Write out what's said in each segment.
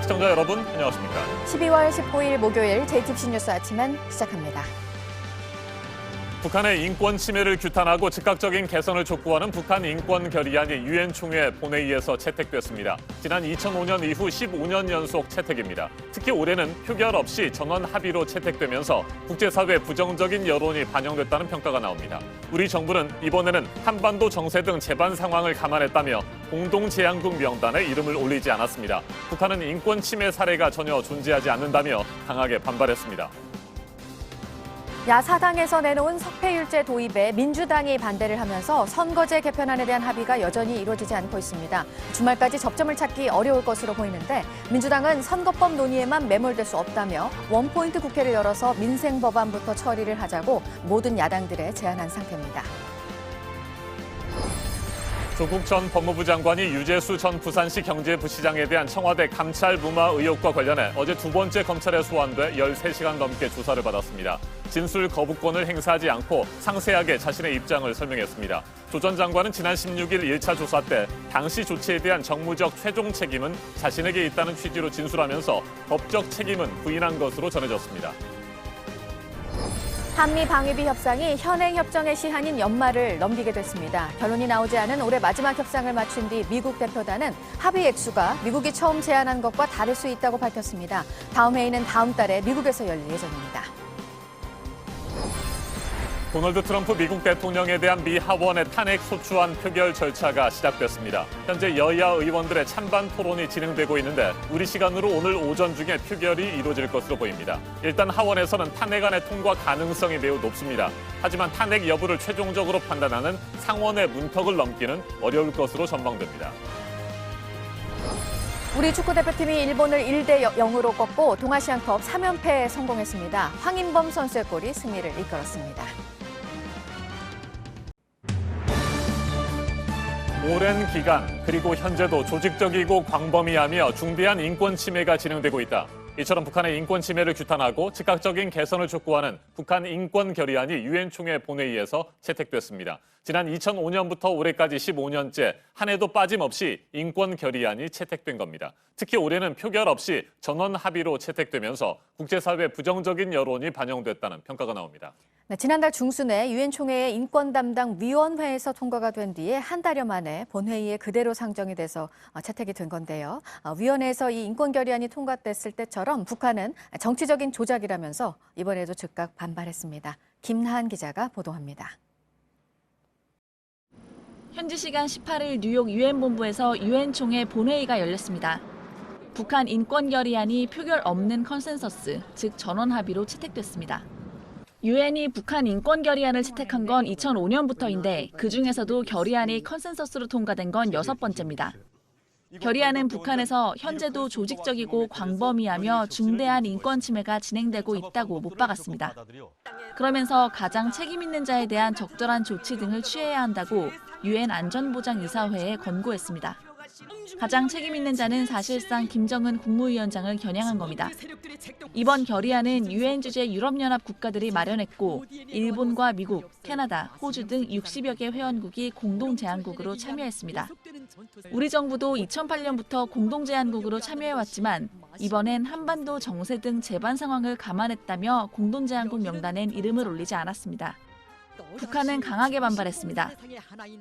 시청자 여러분, 안녕하십니까? 12월 19일 목요일 JTBC 뉴스 아침은 시작합니다. 북한의 인권 침해를 규탄하고 즉각적인 개선을 촉구하는 북한 인권 결의안이 유엔 총회 본회의에서 채택됐습니다. 지난 2005년 이후 15년 연속 채택입니다. 특히 올해는 표결 없이 전원 합의로 채택되면서 국제사회 부정적인 여론이 반영됐다는 평가가 나옵니다. 우리 정부는 이번에는 한반도 정세 등 재반 상황을 감안했다며 공동제안국 명단에 이름을 올리지 않았습니다. 북한은 인권 침해 사례가 전혀 존재하지 않는다며 강하게 반발했습니다. 야사당에서 내놓은 석패율제 도입에 민주당이 반대를 하면서 선거제 개편안에 대한 합의가 여전히 이루어지지 않고 있습니다. 주말까지 접점을 찾기 어려울 것으로 보이는데 민주당은 선거법 논의에만 매몰될 수 없다며 원포인트 국회를 열어서 민생 법안부터 처리를 하자고 모든 야당들에 제안한 상태입니다. 조국 전 법무부 장관이 유재수 전 부산시 경제부시장에 대한 청와대 감찰 무마 의혹과 관련해 어제 두 번째 검찰에 소환돼 13시간 넘게 조사를 받았습니다. 진술 거부권을 행사하지 않고 상세하게 자신의 입장을 설명했습니다. 조 전 장관은 지난 16일 1차 조사 때 당시 조치에 대한 정무적 최종 책임은 자신에게 있다는 취지로 진술하면서 법적 책임은 부인한 것으로 전해졌습니다. 한미 방위비 협상이 현행 협정의 시한인 연말을 넘기게 됐습니다. 결론이 나오지 않은 올해 마지막 협상을 마친 뒤 미국 대표단은 합의 액수가 미국이 처음 제안한 것과 다를 수 있다고 밝혔습니다. 다음 회의는 다음 달에 미국에서 열릴 예정입니다. 도널드 트럼프 미국 대통령에 대한 미 하원의 탄핵 소추안 표결 절차가 시작됐습니다. 현재 여야 의원들의 찬반 토론이 진행되고 있는데 우리 시간으로 오늘 오전 중에 표결이 이루어질 것으로 보입니다. 일단 하원에서는 탄핵안의 통과 가능성이 매우 높습니다. 하지만 탄핵 여부를 최종적으로 판단하는 상원의 문턱을 넘기는 어려울 것으로 전망됩니다. 우리 축구대표팀이 일본을 1대 0으로 꺾고 동아시안컵 3연패에 성공했습니다. 황인범 선수의 골이 승리를 이끌었습니다. 오랜 기간 그리고 현재도 조직적이고 광범위하며 중대한 인권 침해가 진행되고 있다. 이처럼 북한의 인권 침해를 규탄하고 즉각적인 개선을 촉구하는 북한 인권 결의안이 유엔 총회 본회의에서 채택됐습니다. 지난 2005년부터 올해까지 15년째 한 해도 빠짐없이 인권 결의안이 채택된 겁니다. 특히 올해는 표결 없이 전원 합의로 채택되면서 국제사회 부정적인 여론이 반영됐다는 평가가 나옵니다. 네, 지난달 중순에 유엔 총회의 인권 담당 위원회에서 통과가 된 뒤에 한 달여 만에 본회의에 그대로 상정이 돼서 채택이 된 건데요. 위원회에서 이 인권 결의안이 통과됐을 때처럼 북한은 정치적인 조작이라면서 이번에도 즉각 반발했습니다. 김나한 기자가 보도합니다. 현지 시간 18일 뉴욕 유엔 본부에서 유엔 총회 본회의가 열렸습니다. 북한 인권 결의안이 표결 없는 컨센서스, 즉 전원 합의로 채택됐습니다. 유엔이 북한 인권 결의안을 채택한 건 2005년부터인데 그중에서도 결의안이 컨센서스로 통과된 건 6번째입니다. 결의안은 북한에서 현재도 조직적이고 광범위하며 중대한 인권 침해가 진행되고 있다고 못 박았습니다. 그러면서 가장 책임 있는 자에 대한 적절한 조치 등을 취해야 한다고 유엔 안전보장이사회에 권고했습니다. 가장 책임 있는 자는 사실상 김정은 국무위원장을 겨냥한 겁니다. 이번 결의안은 유엔 주재 유럽연합 국가들이 마련했고 일본과 미국, 캐나다, 호주 등 60여 개 회원국이 공동제안국으로 참여했습니다. 우리 정부도 2008년부터 공동제안국으로 참여해왔지만 이번엔 한반도 정세 등 재반 상황을 감안했다며 공동제안국 명단엔 이름을 올리지 않았습니다. 북한은 강하게 반발했습니다.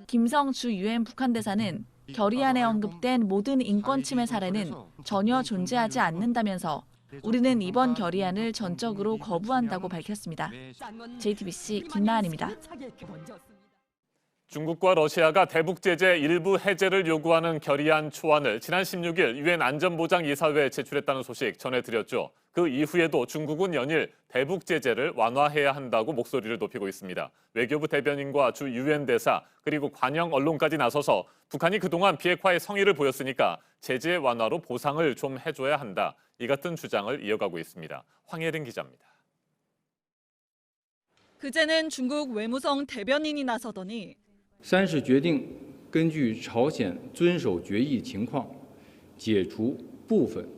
김성 주 유엔 북한 대사는 결의안에 언급된 모든 인권 침해 사례는 전혀 존재하지 않는다면서 우리는 이번 결의안을 전적으로 거부한다고 밝혔습니다. JTBC 김나한입니다. 중국과 러시아가 대북 제재 일부 해제를 요구하는 결의안 초안을 지난 16일 유엔 안전보장이사회에 제출했다는 소식 전해드렸죠. 그 이후에도 중국은 연일 대북 제재를 완화해야 한다고 목소리를 높이고 있습니다. 외교부 대변인과 주 유엔 대사 그리고 관영 언론까지 나서서 북한이 그동안 비핵화의 성의를 보였으니까 제재 완화로 보상을 좀 해줘야 한다. 이 같은 주장을 이어가고 있습니다. 황예린 기자입니다. 그제는 중국 외무성 대변인이 나서더니 三是决定根据朝鲜遵守决议情况，解除部分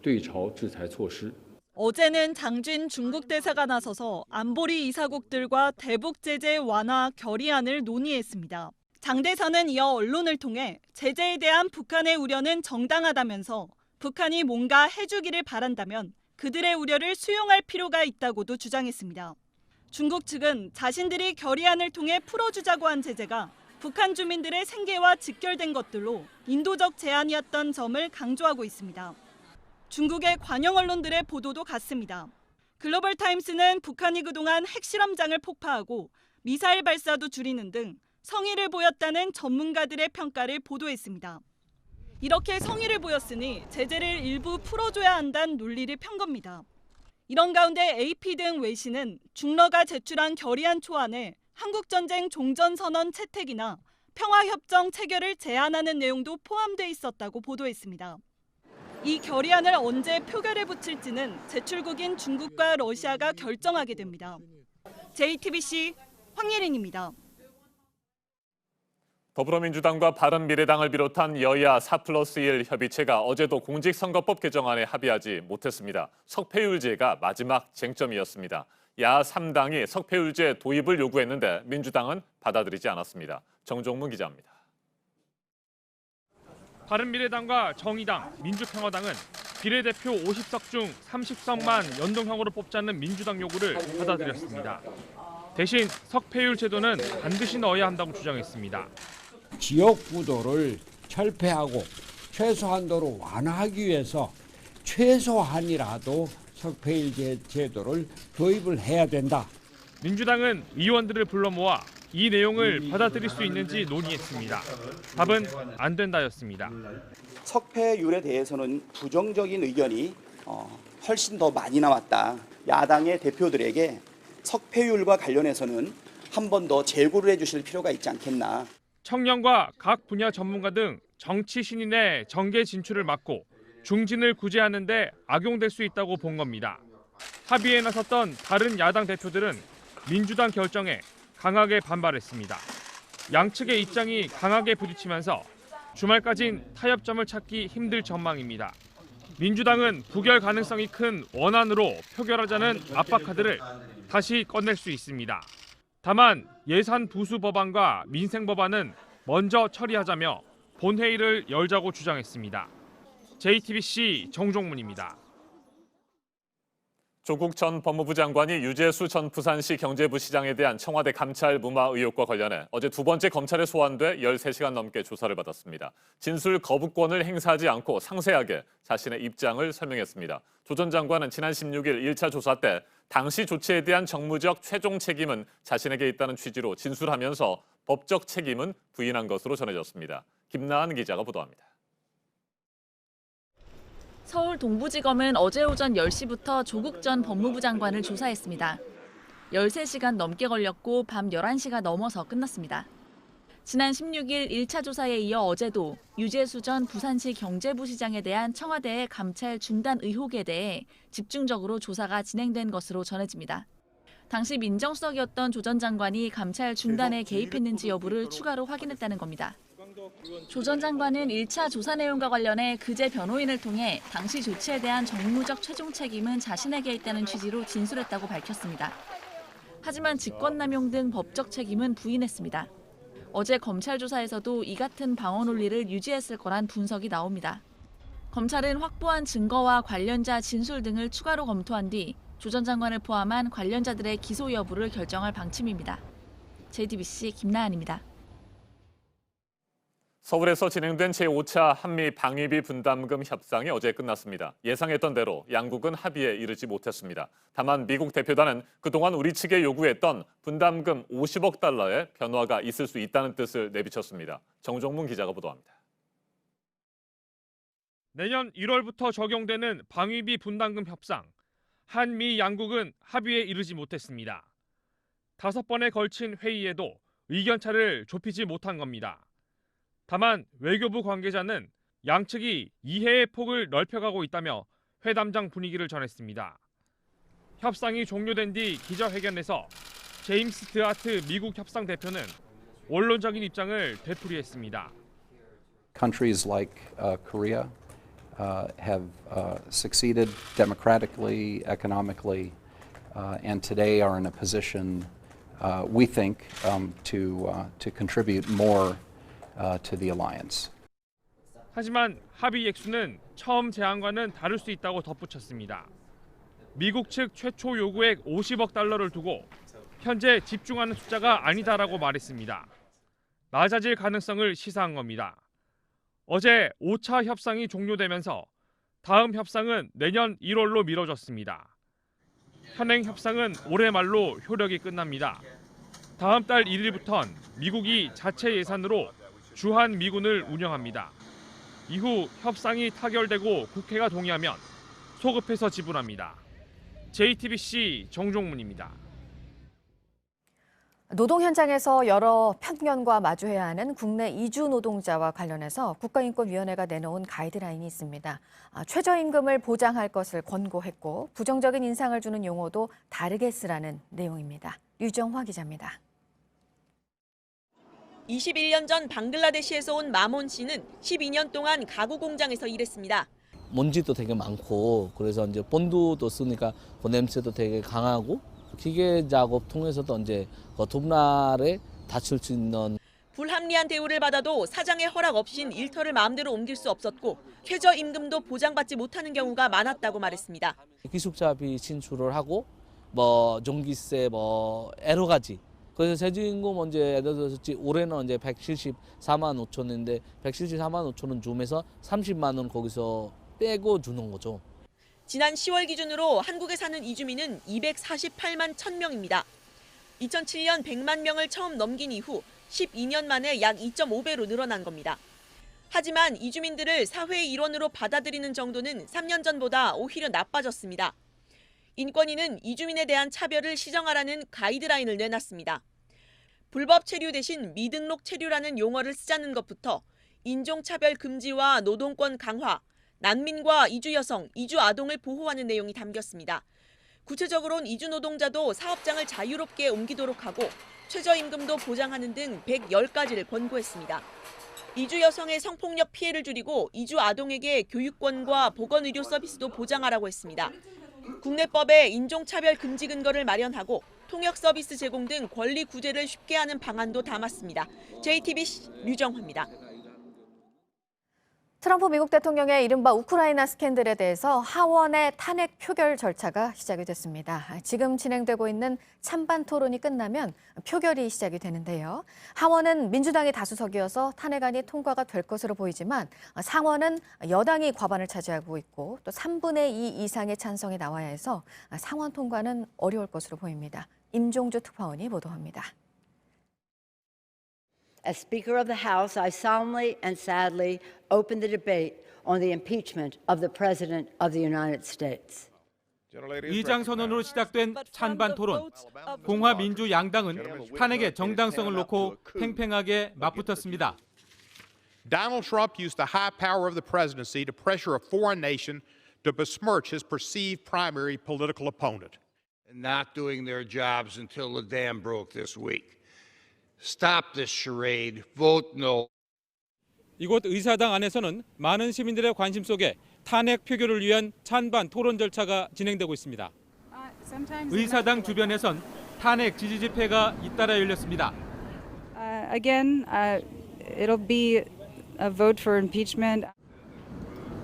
对朝制裁措施。 어제는 장진 중국 대사가 나서서 안보리 이사국들과 대북 제재 완화 결의안을 논의했습니다. 장 대사는 이어 언론을 통해 제재에 대한 북한의 우려는 정당하다면서 북한이 뭔가 해주기를 바란다면 그들의 우려를 수용할 필요가 있다고도 주장했습니다. 중국 측은 자신들이 결의안을 통해 풀어주자고 한 제재가 북한 주민들의 생계와 직결된 것들로 인도적 제안이었던 점을 강조하고 있습니다. 중국의 관영 언론들의 보도도 같습니다. 글로벌 타임스는 북한이 그동안 핵실험장을 폭파하고 미사일 발사도 줄이는 등 성의를 보였다는 전문가들의 평가를 보도했습니다. 이렇게 성의를 보였으니 제재를 일부 풀어줘야 한다는 논리를 편 겁니다. 이런 가운데 AP 등 외신은 중러가 제출한 결의안 초안에 한국전쟁 종전선언 채택이나 평화협정 체결을 제안하는 내용도 포함돼 있었다고 보도했습니다. 이 결의안을 언제 표결에 붙일지는 제출국인 중국과 러시아가 결정하게 됩니다. JTBC 황예린입니다. 더불어민주당과 바른미래당을 비롯한 여야 4+1 협의체가 어제도 공직선거법 개정안에 합의하지 못했습니다. 석패율제가 마지막 쟁점이었습니다. 야 3당이 석패율제 도입을 요구했는데 민주당은 받아들이지 않았습니다. 정종문 기자입니다. 바른미래당과 정의당, 민주평화당은 비례대표 50석 중 30석만 연동형으로 뽑자는 민주당 요구를 받아들였습니다. 대신 석패율 제도는 반드시 넣어야 한다고 주장했습니다. 지역구도를 철폐하고 최소한도로 완화하기 위해서 최소한이라도 석패율 제도를 도입을 해야 된다. 민주당은 의원들을 불러 모아 이 내용을 받아들일 수 있는지 논의했습니다. 답은 안 된다였습니다. 석패율에 대해서는 부정적인 의견이 훨씬 더 많이 나왔다. 야당의 대표들에게 석패율과 관련해서는 한 번 더 재고를 해주실 필요가 있지 않겠나. 청년과 각 분야 전문가 등 정치 신인의 정계 진출을 막고 중진을 구제하는 데 악용될 수 있다고 본 겁니다. 합의에 나섰던 다른 야당 대표들은 민주당 결정에 강하게 반발했습니다. 양측의 입장이 강하게 부딪히면서 주말까진 타협점을 찾기 힘들 전망입니다. 민주당은 부결 가능성이 큰 원안으로 표결하자는 압박 카드를 다시 꺼낼 수 있습니다. 다만 예산 부수 법안과 민생 법안은 먼저 처리하자며 본회의를 열자고 주장했습니다. JTBC 정종문입니다. 조국 전 법무부 장관이 유재수 전 부산시 경제부시장에 대한 청와대 감찰 무마 의혹과 관련해 어제 두 번째 검찰에 소환돼 13시간 넘게 조사를 받았습니다. 진술 거부권을 행사하지 않고 상세하게 자신의 입장을 설명했습니다. 조 전 장관은 지난 16일 1차 조사 때 당시 조치에 대한 정무적 최종 책임은 자신에게 있다는 취지로 진술하면서 법적 책임은 부인한 것으로 전해졌습니다. 김나은 기자가 보도합니다. 서울 동부지검은 어제 오전 10시부터 조국 전 법무부 장관을 조사했습니다. 13시간 넘게 걸렸고 밤 11시가 넘어서 끝났습니다. 지난 16일 1차 조사에 이어 어제도 유재수 전 부산시 경제부시장에 대한 청와대의 감찰 중단 의혹에 대해 집중적으로 조사가 진행된 것으로 전해집니다. 당시 민정수석이었던 조 전 장관이 감찰 중단에 개입했는지 여부를 추가로 확인했다는 겁니다. 조 전 장관은 1차 조사 내용과 관련해 그제 변호인을 통해 당시 조치에 대한 정무적 최종 책임은 자신에게 있다는 취지로 진술했다고 밝혔습니다. 하지만 직권남용 등 법적 책임은 부인했습니다. 어제 검찰 조사에서도 이 같은 방어 논리를 유지했을 거란 분석이 나옵니다. 검찰은 확보한 증거와 관련자 진술 등을 추가로 검토한 뒤 조 전 장관을 포함한 관련자들의 기소 여부를 결정할 방침입니다. JTBC 김나은입니다. 서울에서 진행된 제5차 한미 방위비 분담금 협상이 어제 끝났습니다. 예상했던 대로 양국은 합의에 이르지 못했습니다. 다만 미국 대표단은 그동안 우리 측에 요구했던 분담금 50억 달러의 변화가 있을 수 있다는 뜻을 내비쳤습니다. 정종문 기자가 보도합니다. 내년 1월부터 적용되는 방위비 분담금 협상. 한미 양국은 합의에 이르지 못했습니다. 5번에 걸친 회의에도 의견차를 좁히지 못한 겁니다. 다만 외교부 관계자는 양측이 이해의 폭을 넓혀가고 있다며 회담장 분위기를 전했습니다. 협상이 종료된 뒤 기자회견에서 제임스 드하트 미국 협상 대표는 원론적인 입장을 되풀이했습니다. Countries like Korea have succeeded democratically, economically, and today are in a position, we think, to contribute more to the alliance. 하지만 합의 액수는 처음 제안과는 다를 수 있다고 덧붙였습니다. 미국 측 최초 요구액 50억 달러를 두고 현재 집중하는 숫자가 아니다라고 말했습니다. 낮아질 가능성을 시사한 겁니다. 어제 5차 협상이 종료되면서 다음 협상은 내년 1월로 미뤄졌습니다. 현행 협상은 올해 말로 효력이 끝납니다. 다음 달 1일부턴 미국이 자체 예산으로 주한 미군을 운영합니다. 이후 협상이 타결되고 국회가 동의하면 소급해서 지불합니다. JTBC 정종문입니다. 노동 현장에서 여러 편견과 마주해야 하는 국내 이주 노동자와 관련해서 국가인권위원회가 내놓은 가이드라인이 있습니다. 최저임금을 보장할 것을 권고했고 부정적인 인상을 주는 용어도 다르게 쓰라는 내용입니다. 류정화 기자입니다. 21년 전 방글라데시에서 온 마몬 씨는 12년 동안 가구 공장에서 일했습니다. 먼지도 되게 많고 그래서 이제 본드도 쓰니까 그 냄새도 되게 강하고 기계 작업 통해서도 이제 두날에 다칠 수 있는 불합리한 대우를 받아도 사장의 허락 없인 일터를 마음대로 옮길 수 없었고 최저임금도 보장받지 못하는 경우가 많았다고 말했습니다. 기숙사비 진출을 하고 전기세 여러 가지. 그래서 최저임금 이제 예를 들어서 올해는 이제 174만 5천인데 174만 5천원 줌에서 30만 원 거기서 빼고 주는 거죠. 지난 10월 기준으로 한국에 사는 이주민은 248만 1000명입니다. 2007년 100만 명을 처음 넘긴 이후 12년 만에 약 2.5배로 늘어난 겁니다. 하지만 이주민들을 사회의 일원으로 받아들이는 정도는 3년 전보다 오히려 나빠졌습니다. 인권위는 이주민에 대한 차별을 시정하라는 가이드라인을 내놨습니다. 불법 체류 대신 미등록 체류라는 용어를 쓰자는 것부터 인종차별 금지와 노동권 강화, 난민과 이주 여성, 이주 아동을 보호하는 내용이 담겼습니다. 구체적으로는 이주 노동자도 사업장을 자유롭게 옮기도록 하고 최저임금도 보장하는 등 110가지를 권고했습니다. 이주 여성의 성폭력 피해를 줄이고 이주 아동에게 교육권과 보건의료 서비스도 보장하라고 했습니다. 국내법에 인종차별 금지 근거를 마련하고 통역 서비스 제공 등 권리 구제를 쉽게 하는 방안도 담았습니다. JTBC 류정화입니다. 트럼프 미국 대통령의 이른바 우크라이나 스캔들에 대해서 하원의 탄핵 표결 절차가 시작이 됐습니다. 지금 진행되고 있는 찬반 토론이 끝나면 표결이 시작이 되는데요. 하원은 민주당이 다수석이어서 탄핵안이 통과가 될 것으로 보이지만 상원은 여당이 과반을 차지하고 있고 또 3분의 2 이상의 찬성이 나와야 해서 상원 통과는 어려울 것으로 보입니다. 임종주 특파원이 보도합니다. As Speaker of the House, I solemnly and sadly open the debate on the impeachment of the President of the United States. 의장 선언으로 시작된 찬반 토론. 공화 민주 양당은 탄핵의 정당성을 놓고 팽팽하게 맞붙었습니다. Donald Trump used the high power of the presidency to pressure a foreign nation to besmirch his perceived primary political opponent. Not doing their jobs until the dam broke this week. Stop this charade. Vote no. 이곳 의사당 안에서는 많은 시민들의 관심 속에 탄핵 표결을 위한 찬반 토론 절차가 진행되고 있습니다. 의사당 주변에선 탄핵 지지 집회가 잇따라 열렸습니다. Again, it'll be a vote for impeachment.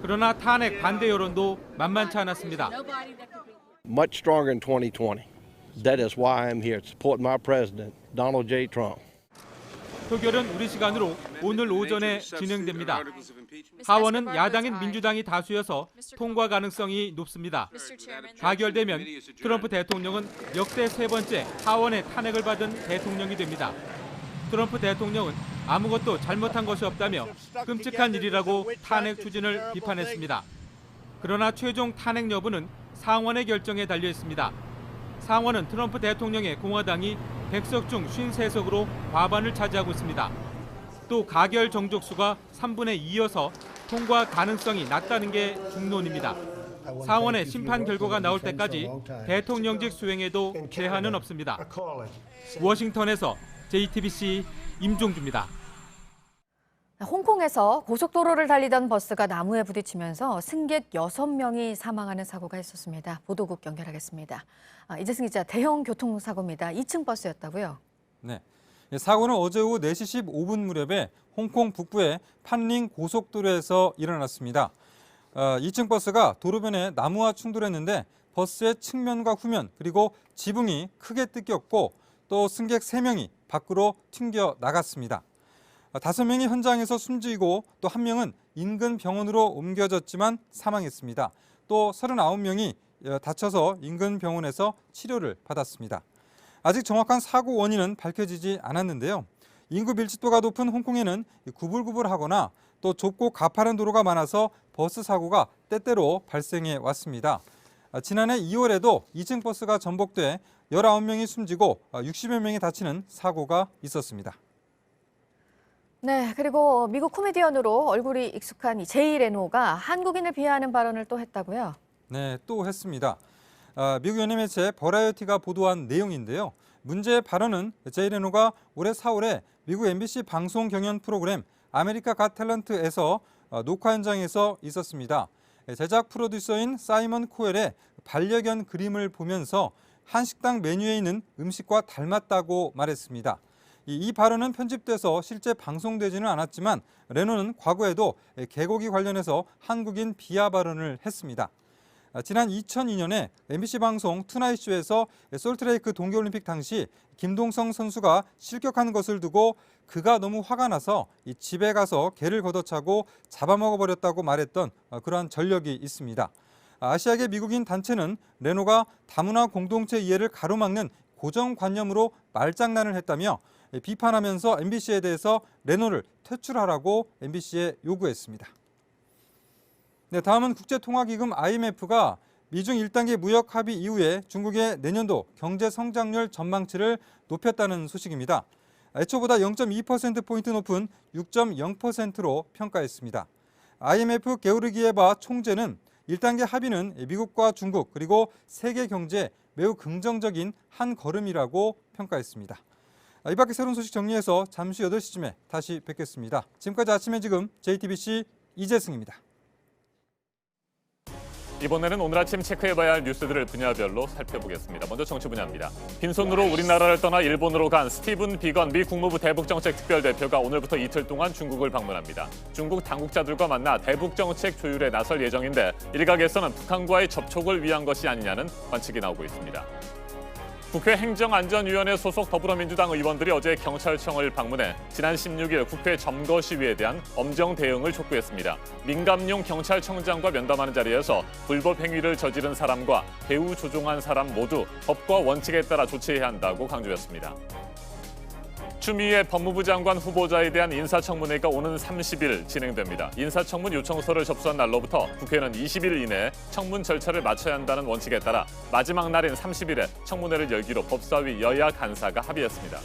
그러나 탄핵 반대 여론도 만만치 않았습니다. Much stronger in 2020. That is why I'm here to support my president, Donald J. Trump. 표결은 우리 시간으로 오늘 오전에 진행됩니다. 하원은 야당인 민주당이 다수여서 통과 가능성이 높습니다. 가결되면 트럼프 대통령은 역대 세 번째 하원의 탄핵을 받은 대통령이 됩니다. 트럼프 대통령은 아무것도 잘못한 것이 없다며 끔찍한 일이라고 탄핵 추진을 비판했습니다. 그러나 최종 탄핵 여부는 상원의 결정에 달려 있습니다. 상원은 트럼프 대통령의 공화당이 100석 중 53석으로 과반을 차지하고 있습니다. 또 가결 정족수가 3분의 2여서 통과 가능성이 낮다는 게 중론입니다. 상원의 심판 결과가 나올 때까지 대통령직 수행에도 제한은 없습니다. 워싱턴에서 JTBC 임종주입니다. 홍콩에서 고속도로를 달리던 버스가 나무에 부딪히면서 승객 6명이 사망하는 사고가 있었습니다. 보도국 연결하겠습니다. 이재승 기자, 대형 교통사고입니다. 2층 버스였다고요? 네. 사고는 어제 오후 4시 15분 무렵에 홍콩 북부의 판링 고속도로에서 일어났습니다. 2층 버스가 도로변에 나무와 충돌했는데 버스의 측면과 후면 그리고 지붕이 크게 뜯겼고 또 승객 3명이 밖으로 튕겨 나갔습니다. 5명이 현장에서 숨지고 또 1명은 인근 병원으로 옮겨졌지만 사망했습니다. 또 39명이 다쳐서 인근 병원에서 치료를 받았습니다. 아직 정확한 사고 원인은 밝혀지지 않았는데요. 인구 밀집도가 높은 홍콩에는 구불구불하거나 또 좁고 가파른 도로가 많아서 버스 사고가 때때로 발생해 왔습니다. 지난해 2월에도 2층 버스가 전복돼 19명이 숨지고 60여 명이 다치는 사고가 있었습니다. 네, 그리고 미국 코미디언으로 얼굴이 익숙한 이 제이 레노가 한국인을 비하하는 발언을 또 했다고요? 네, 또 했습니다. 미국 연예 매체 버라이어티가 보도한 내용인데요. 문제의 발언은 제이 레노가 올해 4월에 미국 MBC 방송 경연 프로그램 아메리카 갓 탤런트에서 녹화 현장에서 있었습니다. 제작 프로듀서인 사이먼 코엘의 반려견 그림을 보면서 한식당 메뉴에 있는 음식과 닮았다고 말했습니다. 이 발언은 편집돼서 실제 방송되지는 않았지만 레노는 과거에도 개고기 관련해서 한국인 비하 발언을 했습니다. 지난 2002년에 MBC 방송 투나잇쇼에서 솔트레이크 동계올림픽 당시 김동성 선수가 실격한 것을 두고 그가 너무 화가 나서 집에 가서 개를 걷어차고 잡아먹어버렸다고 말했던 그러한 전력이 있습니다. 아시아계 미국인 단체는 레노가 다문화 공동체 이해를 가로막는 고정관념으로 말장난을 했다며 비판하면서 MBC에 대해서 레노를 퇴출하라고 MBC에 요구했습니다. 네, 다음은 국제통화기금 IMF가 미중 1단계 무역 합의 이후에 중국의 내년도 경제 성장률 전망치를 높였다는 소식입니다. 애초보다 0.2%포인트 높은 6.0%로 평가했습니다. IMF 게오르기에바 총재는 1단계 합의는 미국과 중국 그리고 세계 경제에 매우 긍정적인 한 걸음이라고 평가했습니다. 이 밖에 새로운 소식 정리해서 잠시 8시쯤에 다시 뵙겠습니다. 지금까지 아침에 지금 JTBC 이재승입니다. 이번에는 오늘 아침 체크해봐야 할 뉴스들을 분야별로 살펴보겠습니다. 먼저 정치 분야입니다. 빈손으로 우리나라를 떠나 일본으로 간 스티븐 비건 미 국무부 대북정책 특별대표가 오늘부터 이틀 동안 중국을 방문합니다. 중국 당국자들과 만나 대북정책 조율에 나설 예정인데 일각에서는 북한과의 접촉을 위한 것이 아니냐는 관측이 나오고 있습니다. 국회 행정안전위원회 소속 더불어민주당 의원들이 어제 경찰청을 방문해 지난 16일 국회 점거시위에 대한 엄정 대응을 촉구했습니다. 민감용 경찰청장과 면담하는 자리에서 불법 행위를 저지른 사람과 배후 조종한 사람 모두 법과 원칙에 따라 조치해야 한다고 강조했습니다. 추미애 법무부 장관 후보자에 대한 인사청문회가 오는 30일 진행됩니다. 인사청문 요청서를 접수한 날로부터 국회는 20일 이내에 청문 절차를 마쳐야 한다는 원칙에 따라 마지막 날인 30일에 청문회를 열기로 법사위 여야 간사가 합의했습니다.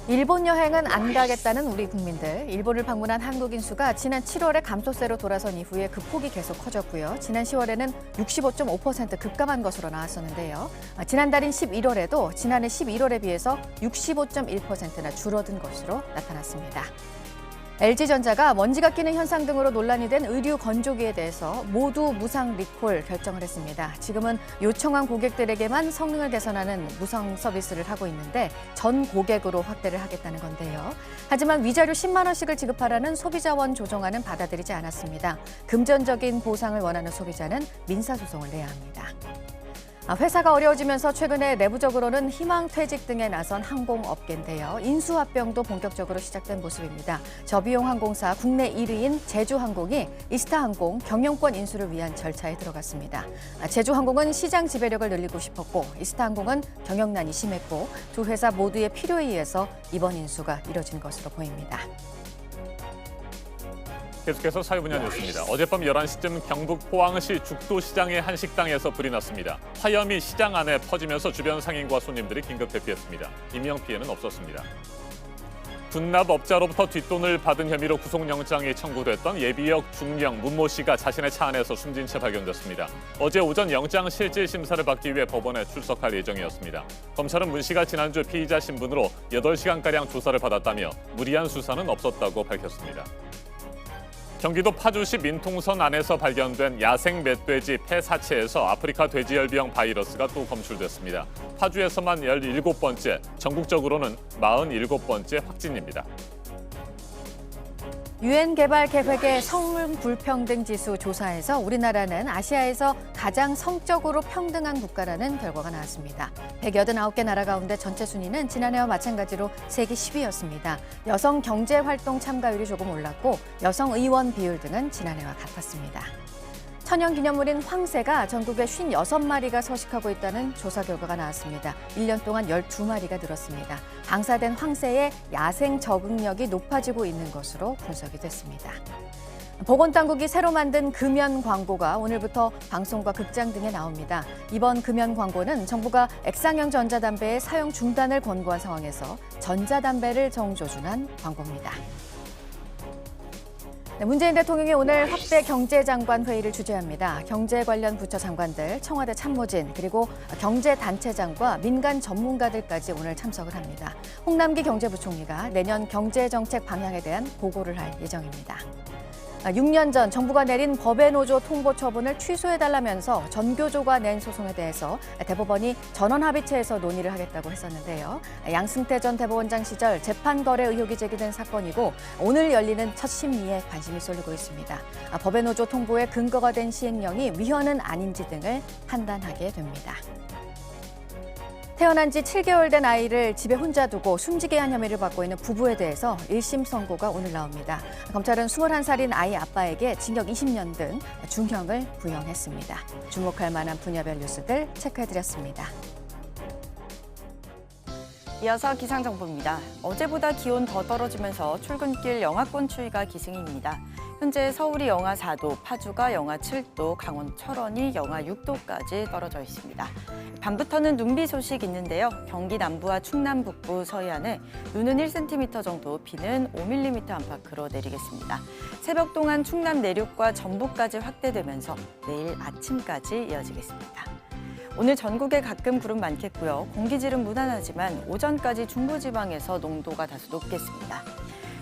일본 여행은 안 가겠다는 우리 국민들. 일본을 방문한 한국인 수가 지난 7월에 감소세로 돌아선 이후에 그 폭이 계속 커졌고요. 지난 10월에는 65.5% 급감한 것으로 나왔었는데요. 지난달인 11월에도 지난해 11월에 비해서 65.1%나 줄어든 것으로 나타났습니다. LG전자가 먼지가 끼는 현상 등으로 논란이 된 의류 건조기에 대해서 모두 무상 리콜 결정을 했습니다. 지금은 요청한 고객들에게만 성능을 개선하는 무상 서비스를 하고 있는데 전 고객으로 확대를 하겠다는 건데요. 하지만 위자료 10만 원씩을 지급하라는 소비자원 조정안은 받아들이지 않았습니다. 금전적인 보상을 원하는 소비자는 민사소송을 내야 합니다. 회사가 어려워지면서 최근에 내부적으로는 희망퇴직 등에 나선 항공업계인데요. 인수합병도 본격적으로 시작된 모습입니다. 저비용항공사 국내 1위인 제주항공이 이스타항공 경영권 인수를 위한 절차에 들어갔습니다. 제주항공은 시장 지배력을 늘리고 싶었고 이스타항공은 경영난이 심했고 두 회사 모두의 필요에 의해서 이번 인수가 이뤄진 것으로 보입니다. 계속해서 사회분야 뉴스입니다. 어젯밤 11시쯤 경북 포항시 죽도시장의 한 식당에서 불이 났습니다. 화염이 시장 안에 퍼지면서 주변 상인과 손님들이 긴급 대피했습니다. 인명피해는 없었습니다. 분납업자로부터 뒷돈을 받은 혐의로 구속영장이 청구됐던 예비역 중령 문모 씨가 자신의 차 안에서 숨진 채 발견됐습니다. 어제 오전 영장 실질 심사를 받기 위해 법원에 출석할 예정이었습니다. 검찰은 문 씨가 지난주 피의자 신분으로 8시간가량 조사를 받았다며 무리한 수사는 없었다고 밝혔습니다. 경기도 파주시 민통선 안에서 발견된 야생 멧돼지 폐 사체에서 아프리카 돼지열병 바이러스가 또 검출됐습니다. 파주에서만 17번째, 전국적으로는 47번째 확진입니다. 유엔 개발 계획의 성 불평등 지수 조사에서 우리나라는 아시아에서 가장 성적으로 평등한 국가라는 결과가 나왔습니다. 189개 나라 가운데 전체 순위는 지난해와 마찬가지로 세계 10위였습니다. 여성 경제 활동 참가율이 조금 올랐고 여성 의원 비율 등은 지난해와 같았습니다. 천연기념물인 황새가 전국에 56마리가 서식하고 있다는 조사 결과가 나왔습니다. 1년 동안 12마리가 늘었습니다. 방사된 황새의 야생 적응력이 높아지고 있는 것으로 분석이 됐습니다. 보건당국이 새로 만든 금연 광고가 오늘부터 방송과 극장 등에 나옵니다. 이번 금연 광고는 정부가 액상형 전자담배의 사용 중단을 권고한 상황에서 전자담배를 정조준한 광고입니다. 네, 문재인 대통령이 오늘 확대 경제장관 회의를 주재합니다. 경제 관련 부처 장관들, 청와대 참모진, 그리고 경제단체장과 민간 전문가들까지 오늘 참석을 합니다. 홍남기 경제부총리가 내년 경제정책 방향에 대한 보고를 할 예정입니다. 6년 전 정부가 내린 법의 노조 통보 처분을 취소해달라면서 전교조가 낸 소송에 대해서 대법원이 전원합의체에서 논의를 하겠다고 했었는데요. 양승태 전 대법원장 시절 재판 거래 의혹이 제기된 사건이고 오늘 열리는 첫 심리에 관심이 쏠리고 있습니다. 법의 노조 통보에 근거가 된 시행령이 위헌은 아닌지 등을 판단하게 됩니다. 태어난 지 7개월 된 아이를 집에 혼자 두고 숨지게 한 혐의를 받고 있는 부부에 대해서 1심 선고가 오늘 나옵니다. 검찰은 21살인 아이 아빠에게 징역 20년 등 중형을 구형했습니다. 주목할 만한 분야별 뉴스들 체크해드렸습니다. 이어서 기상정보입니다. 어제보다 기온 더 떨어지면서 출근길 영하권 추위가 기승입니다. 현재 서울이 영하 4도, 파주가 영하 7도, 강원 철원이 영하 6도까지 떨어져 있습니다. 밤부터는 눈비 소식 있는데요. 경기 남부와 충남 북부 서해안에 눈은 1cm 정도, 비는 5mm 안팎으로 내리겠습니다. 새벽 동안 충남 내륙과 전북까지 확대되면서 내일 아침까지 이어지겠습니다. 오늘 전국에 가끔 구름 많겠고요. 공기질은 무난하지만 오전까지 중부지방에서 농도가 다소 높겠습니다.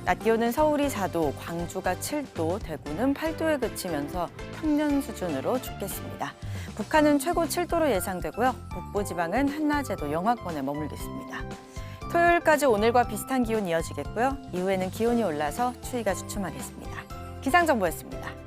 낮 기온은 서울이 4도, 광주가 7도, 대구는 8도에 그치면서 평년 수준으로 춥겠습니다. 북한은 최고 7도로 예상되고요. 북부지방은 한낮에도 영하권에 머물겠습니다. 토요일까지 오늘과 비슷한 기온 이어지겠고요. 이후에는 기온이 올라서 추위가 주춤하겠습니다. 기상정보였습니다.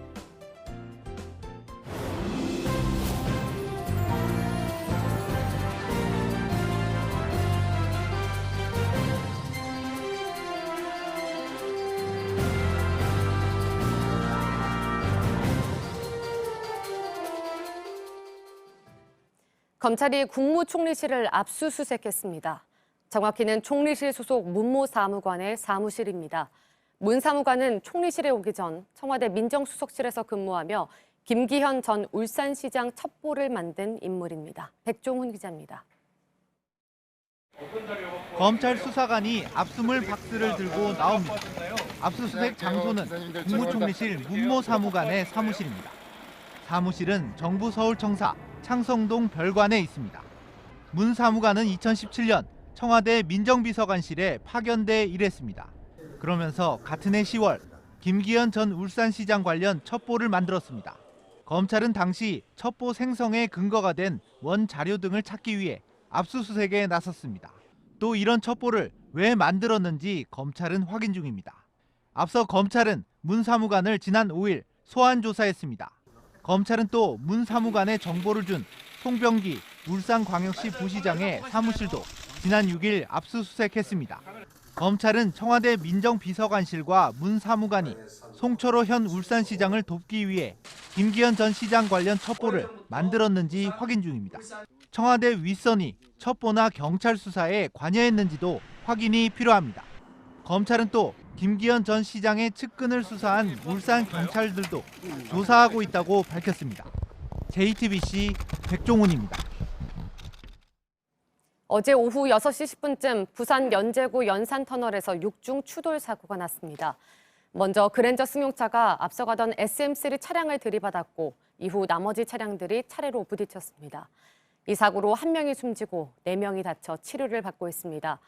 검찰이 국무총리실을 압수수색했습니다. 정확히는 총리실 소속 문모 사무관의 사무실입니다. 문 사무관은 총리실에 오기 전 청와대 민정수석실에서 근무하며 김기현 전 울산시장 첩보를 만든 인물입니다. 백종훈 기자입니다. 검찰 수사관이 압수물 박스를 들고 나옵니다. 압수수색 장소는 국무총리실 문모 사무관의 사무실입니다. 사무실은 정부 서울청사 창성동 별관에 있습니다. 문 사무관은 2017년 청와대 민정비서관실에 파견돼 일했습니다. 그러면서 같은 해 10월 김기현 전 울산시장 관련 첩보를 만들었습니다. 검찰은 당시 첩보 생성에 근거가 된 원자료 등을 찾기 위해 압수수색에 나섰습니다. 또 이런 첩보를 왜 만들었는지 검찰은 확인 중입니다. 앞서 검찰은 문 사무관을 지난 5일 소환 조사했습니다. 검찰은 또 문 사무관에 정보를 준 송병기 울산광역시 부시장의 사무실도 지난 6일 압수수색했습니다. 검찰은 청와대 민정비서관실과 문 사무관이 송철호 현 울산시장을 돕기 위해 김기현 전 시장 관련 첩보를 만들었는지 확인 중입니다. 청와대 윗선이 첩보나 경찰 수사에 관여했는지도 확인이 필요합니다. 검찰은 또 김기현 전 시장의 측근을 수사한 울산 경찰들도 조사하고 있다고 밝혔습니다. JTBC 백종훈입니다. 어제 오후 6시 10분쯤 부산 연제구 연산터널에서 6중 추돌 사고가 났습니다. 먼저 그랜저 승용차가 앞서가던 SM3 차량을 들이받았고 이후 나머지 차량들이 차례로 부딪혔습니다. 이 사고로 1명이 숨지고 4명이 다쳐 치료를 받고 있습니다.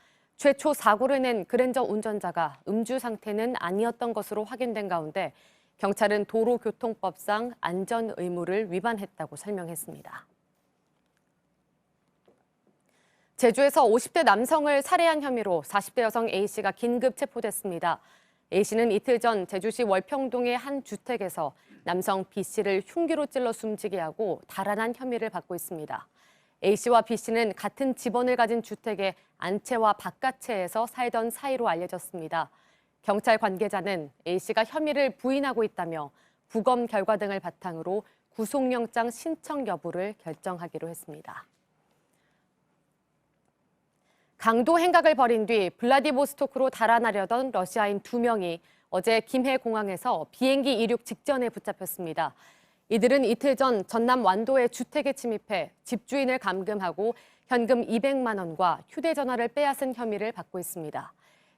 최초 사고를 낸 그랜저 운전자가 음주 상태는 아니었던 것으로 확인된 가운데 경찰은 도로교통법상 안전 의무를 위반했다고 설명했습니다. 제주에서 50대 남성을 살해한 혐의로 40대 여성 A씨가 긴급 체포됐습니다. A씨는 이틀 전 제주시 월평동의 한 주택에서 남성 B씨를 흉기로 찔러 숨지게 하고 달아난 혐의를 받고 있습니다. A씨와 B씨는 같은 집원을 가진 주택의 안채와 바깥채에서 살던 사이로 알려졌습니다. 경찰 관계자는 A씨가 혐의를 부인하고 있다며 부검 결과 등을 바탕으로 구속영장 신청 여부를 결정하기로 했습니다. 강도 행각을 벌인 뒤 블라디보스토크로 달아나려던 러시아인 2명이 어제 김해 공항에서 비행기 이륙 직전에 붙잡혔습니다. 이들은 이틀 전 전남 완도의 주택에 침입해 집주인을 감금하고 현금 200만 원과 휴대전화를 빼앗은 혐의를 받고 있습니다.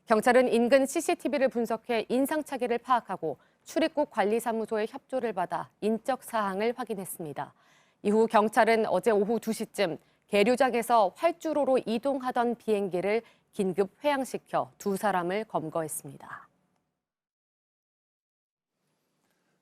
경찰은 인근 CCTV를 분석해 인상착의를 파악하고 출입국 관리사무소의 협조를 받아 인적 사항을 확인했습니다. 이후 경찰은 어제 오후 2시쯤 계류장에서 활주로로 이동하던 비행기를 긴급 회항시켜 2사람을 검거했습니다.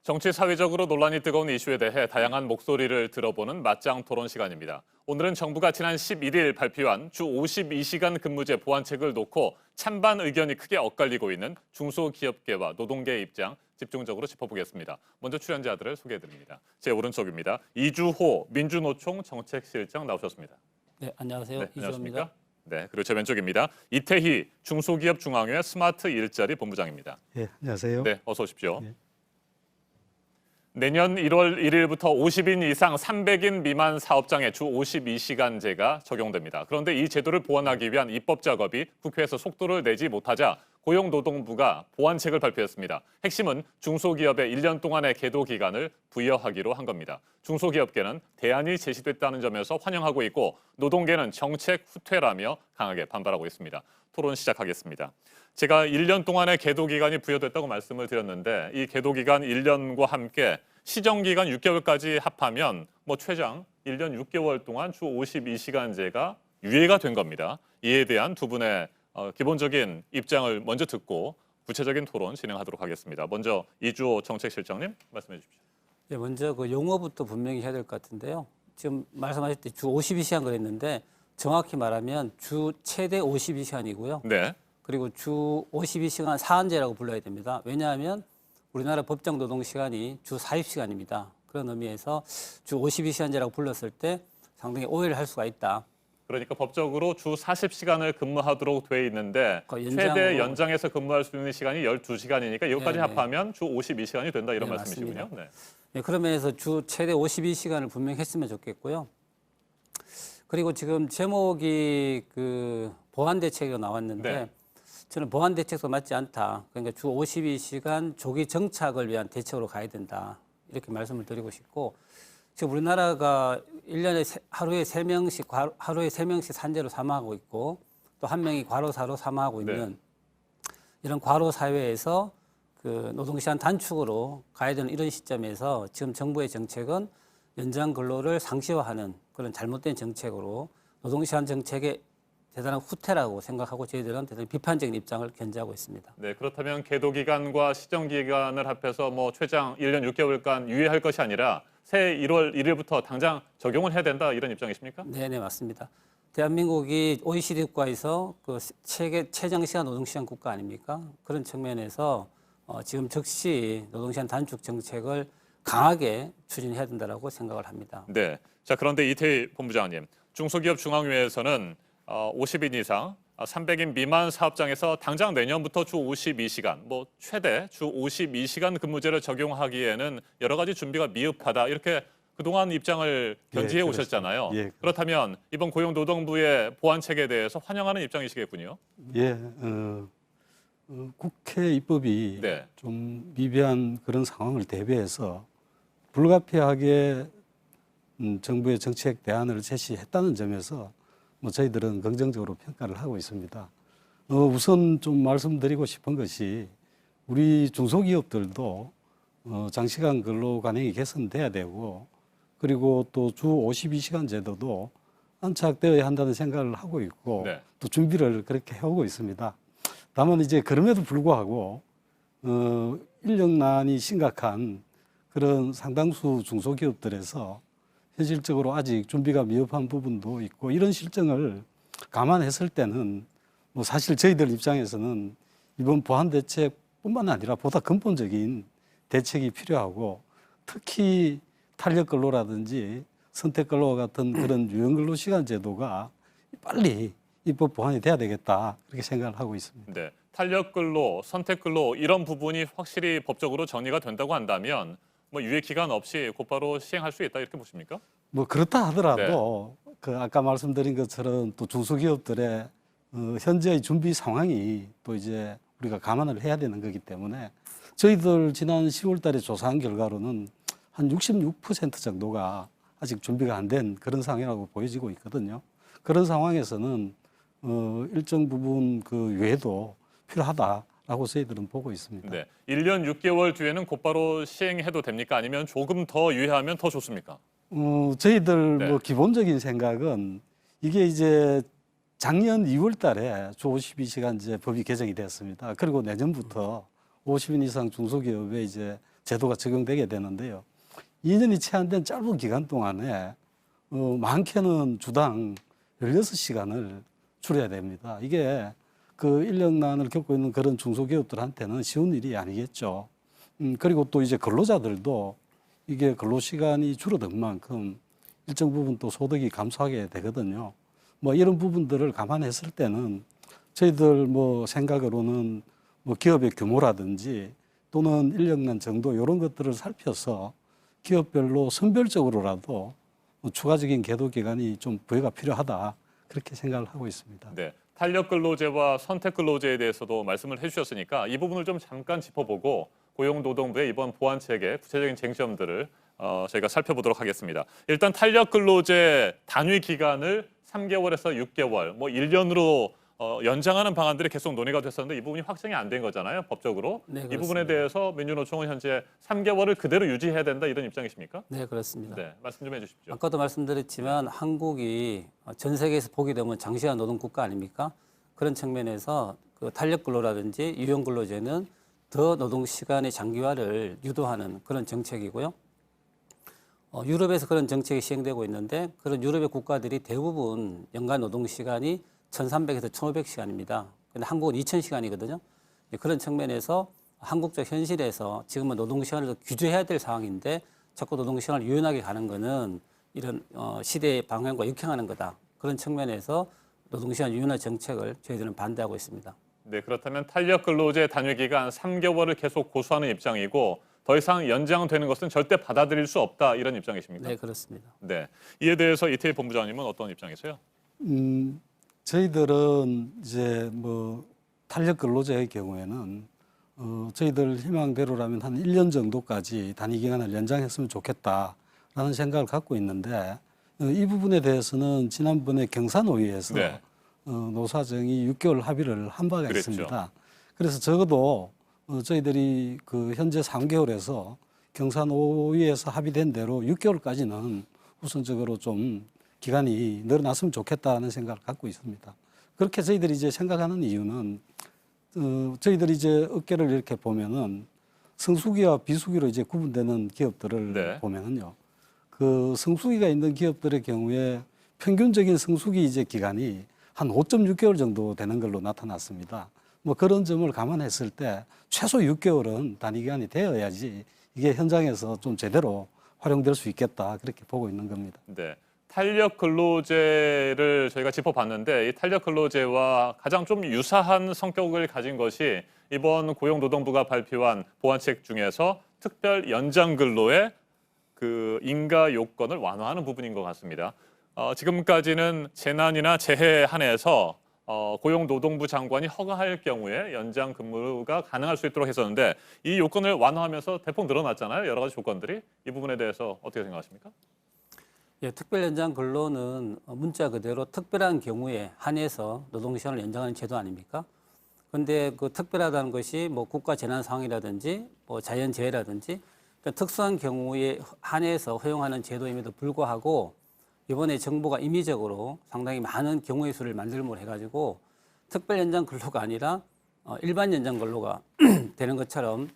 정치 사회적으로 논란이 뜨거운 이슈에 대해 다양한 목소리를 들어보는 맞짱 토론 시간입니다. 오늘은 정부가 지난 11일 발표한 주 52시간 근무제 보완책을 놓고 찬반 의견이 크게 엇갈리고 있는 중소기업계와 노동계의 입장 집중적으로 짚어보겠습니다. 먼저 출연자들을 소개해드립니다. 제 오른쪽입니다. 이주호 민주노총 정책실장 나오셨습니다. 네, 안녕하세요. 네, 이주호입니다. 안녕하십니까? 네, 그리고 제 왼쪽입니다. 이태희 중소기업중앙회 스마트 일자리 본부장입니다. 네, 안녕하세요. 네, 어서 오십시오. 네. 내년 1월 1일부터 50인 이상 300인 미만 사업장에 주 52시간제가 적용됩니다. 그런데 이 제도를 보완하기 위한 입법 작업이 국회에서 속도를 내지 못하자 고용노동부가 보완책을 발표했습니다. 핵심은 중소기업에 1년 동안의 계도 기간을 부여하기로 한 겁니다. 중소기업계는 대안이 제시됐다는 점에서 환영하고 있고 노동계는 정책 후퇴라며 강하게 반발하고 있습니다. 토론 시작하겠습니다. 제가 1년 동안의 계도 기간이 부여됐다고 말씀을 드렸는데 이 계도 기간 1년과 함께 시정 기간 6개월까지 합하면 최장 1년 6개월 동안 주 52시간제가 유예가 된 겁니다. 이에 대한 두 분의 기본적인 입장을 먼저 듣고 구체적인 토론 진행하도록 하겠습니다. 먼저 이주호 정책실장님 말씀해 주십시오. 네, 먼저 그 용어부터 분명히 해야 될 것 같은데요. 지금 말씀하셨듯이 주 52시간 그랬는데 정확히 말하면 주 최대 52시간이고요. 네. 그리고 주 52시간 사한제라고 불러야 됩니다. 왜냐하면 우리나라 법정 노동 시간이 주 40시간입니다. 그런 의미에서 주 52시간제라고 불렀을 때 상당히 오해를 할 수가 있다. 그러니까 법적으로 주 40시간을 근무하도록 돼 있는데 최대 연장해서 근무할 수 있는 시간이 12시간이니까 이것까지 합하면 주 52시간이 된다 이런 말씀이시군요. 네. 네, 그러면서 주 최대 52시간을 분명히 했으면 좋겠고요. 그리고 지금 제목이 그 보완 대책으로 나왔는데 네. 저는 보완 대책도 맞지 않다. 그러니까 주 52시간 조기 정착을 위한 대책으로 가야 된다. 이렇게 말씀을 드리고 싶고 지금 우리나라가 1년에 하루에 3명씩 산재로 사망하고 있고 또 한 명이 과로사로 사망하고 있는 이런 과로 사회에서 그 노동시간 단축으로 가야 되는 이런 시점에서 지금 정부의 정책은 연장 근로를 상시화하는 그런 잘못된 정책으로 노동시간 정책의 대단한 후퇴라고 생각하고 저희들은 대단히 비판적인 입장을 견지하고 있습니다. 네, 그렇다면 계도 기간과 시정 기간을 합해서 최장 1년 6개월간 유예할 것이 아니라 새해 1월 1일부터 당장 적용을 해야 된다 이런 입장이십니까? 네, 맞습니다. 대한민국이 OECD 국가에서 그 최장시간 노동시간 국가 아닙니까? 그런 측면에서 지금 즉시 노동시간 단축 정책을 강하게 추진해야 된다고 생각을 합니다. 네. 자, 그런데 이태희 본부장님, 중소기업 중앙회에서는 50인 이상 300인 미만 사업장에서 당장 내년부터 주 52시간, 최대 주 52시간 근무제를 적용하기에는 여러 가지 준비가 미흡하다 이렇게 그동안 입장을 견지해 오셨잖아요. 예. 그렇다면 이번 고용노동부의 보완책에 대해서 환영하는 입장이시겠군요. 예, 국회 입법이 좀 미비한 그런 상황을 대비해서 불가피하게 정부의 정책 대안을 제시했다는 점에서 저희들은 긍정적으로 평가를 하고 있습니다. 우선 좀 말씀드리고 싶은 것이 우리 중소기업들도 장시간 근로 관행이 개선돼야 되고 그리고 또 주 52시간 제도도 안착되어야 한다는 생각을 하고 있고 또 준비를 그렇게 해오고 있습니다. 다만 이제 그럼에도 불구하고 인력난이 심각한 그런 상당수 중소기업들에서 현실적으로 아직 준비가 미흡한 부분도 있고 이런 실정을 감안했을 때는 뭐 사실 저희들 입장에서는 이번 보완 대책뿐만 아니라 보다 근본적인 대책이 필요하고 특히 탄력 근로라든지 선택 근로와 같은 그런 유연 근로 시간 제도가 빨리 입법 보완이 돼야 되겠다 그렇게 생각을 하고 있습니다. 네, 탄력 근로, 선택 근로 이런 부분이 확실히 법적으로 정리가 된다고 한다면 뭐 유예 기간 없이 곧바로 시행할 수 있다 이렇게 보십니까? 뭐 그렇다 하더라도 그 아까 말씀드린 것처럼 또 중소기업들의 현재의 준비 상황이 또 이제 우리가 감안을 해야 되는 거기 때문에 저희들 지난 10월 달에 조사한 결과로는 한 66% 정도가 아직 준비가 안 된 그런 상황이라고 보여지고 있거든요. 그런 상황에서는 일정 부분 그 유예도 필요하다라고 저희들은 보고 있습니다. 네, 1년 6개월 뒤에는 곧바로 시행해도 됩니까? 아니면 조금 더 유예하면 더 좋습니까? 저희들 뭐 기본적인 생각은 이게 이제 작년 2월 달에 주 52시간제 법이 개정이 됐습니다. 그리고 내년부터 50인 이상 중소기업에 이제 제도가 적용되게 되는데요. 2년이 채 안 된 짧은 기간 동안에 많게는 주당 16시간을 줄여야 됩니다. 이게 그 인력난을 겪고 있는 그런 중소기업들한테는 쉬운 일이 아니겠죠. 그리고 또 이제 근로자들도 이게 근로시간이 줄어든 만큼 일정 부분 또 소득이 감소하게 되거든요. 뭐 이런 부분들을 감안했을 때는 저희들 뭐 생각으로는 뭐 기업의 규모라든지 또는 인력난 정도 이런 것들을 살펴서 기업별로 선별적으로라도 추가적인 계도 기간이 좀 부여가 필요하다 그렇게 생각을 하고 있습니다. 네, 탄력 근로제와 선택 근로제에 대해서도 말씀을 해주셨으니까 이 부분을 좀 잠깐 짚어보고 고용노동부의 이번 보완책의 구체적인 쟁점들을 저희가 살펴보도록 하겠습니다. 일단 탄력 근로제 단위 기간을 3개월에서 6개월, 뭐 1년으로 연장하는 방안들이 계속 논의가 됐었는데 이 부분이 확정이 안 된 거잖아요, 법적으로. 네, 이 부분에 대해서 민주노총은 현재 3개월을 그대로 유지해야 된다 이런 입장이십니까? 네, 그렇습니다. 네, 말씀 좀 해주십시오. 아까도 말씀드렸지만 한국이 전 세계에서 보게 되면 장시간 노동 국가 아닙니까? 그런 측면에서 그 탄력 근로라든지 유연 근로제는 더 노동 시간의 장기화를 유도하는 그런 정책이고요. 유럽에서 그런 정책이 시행되고 있는데 그런 유럽의 국가들이 대부분 연간 노동 시간이 1,300에서 1,500시간입니다. 근데 한국은 2,000시간이거든요. 그런 측면에서 한국적 현실에서 지금은 노동 시간을 규제해야 될 상황인데 자꾸 노동 시간을 유연하게 가는 거는 이런 시대의 방향과 역행하는 거다. 그런 측면에서 노동 시간 유연화 정책을 저희들은 반대하고 있습니다. 네, 그렇다면 탄력 근로제 단위 기간 3개월을 계속 고수하는 입장이고 더 이상 연장되는 것은 절대 받아들일 수 없다 이런 입장이십니까? 네, 그렇습니다. 네, 이에 대해서 이태희 본부장님은 어떤 입장이세요? 저희들은 이제 뭐 탄력 근로제의 경우에는 저희들 희망대로라면 한 1년 정도까지 단위 기간을 연장했으면 좋겠다라는 생각을 갖고 있는데 이 부분에 대해서는 지난번에 경산노위에서 노사정이 6개월 합의를 한 바가 있습니다. 그래서 적어도 저희들이 그 현재 3개월에서 경산노위에서 합의된 대로 6개월까지는 우선적으로 좀 기간이 늘어났으면 좋겠다는 생각을 갖고 있습니다. 그렇게 저희들이 이제 생각하는 이유는 저희들이 이제 업계를 이렇게 보면은 성수기와 비수기로 이제 구분되는 기업들을 보면은요. 그 성수기가 있는 기업들의 경우에 평균적인 성수기 이제 기간이 한 5.6개월 정도 되는 걸로 나타났습니다. 뭐 그런 점을 감안했을 때 최소 6개월은 단위 기간이 되어야지 이게 현장에서 좀 제대로 활용될 수 있겠다 그렇게 보고 있는 겁니다. 네. 탄력 근로제를 저희가 짚어봤는데 이 탄력 근로제와 가장 좀 유사한 성격을 가진 것이 이번 고용노동부가 발표한 보완책 중에서 특별 연장 근로의 그 인가 요건을 완화하는 부분인 것 같습니다. 지금까지는 재난이나 재해에 한해서 고용노동부 장관이 허가할 경우에 연장 근무가 가능할 수 있도록 했었는데 이 요건을 완화하면서 대폭 늘어났잖아요. 여러 가지 조건들이. 이 부분에 대해서 어떻게 생각하십니까? 예, 특별 연장 근로는 문자 그대로 특별한 경우에 한해서 노동 시간을 연장하는 제도 아닙니까? 그런데 그 특별하다는 것이 뭐 국가 재난 상황이라든지 뭐 자연 재해라든지 특수한 경우에 한해서 허용하는 제도임에도 불구하고 이번에 정부가 임의적으로 상당히 많은 경우의 수를 만들므로 해가지고 특별 연장 근로가 아니라 일반 연장 근로가 되는 것처럼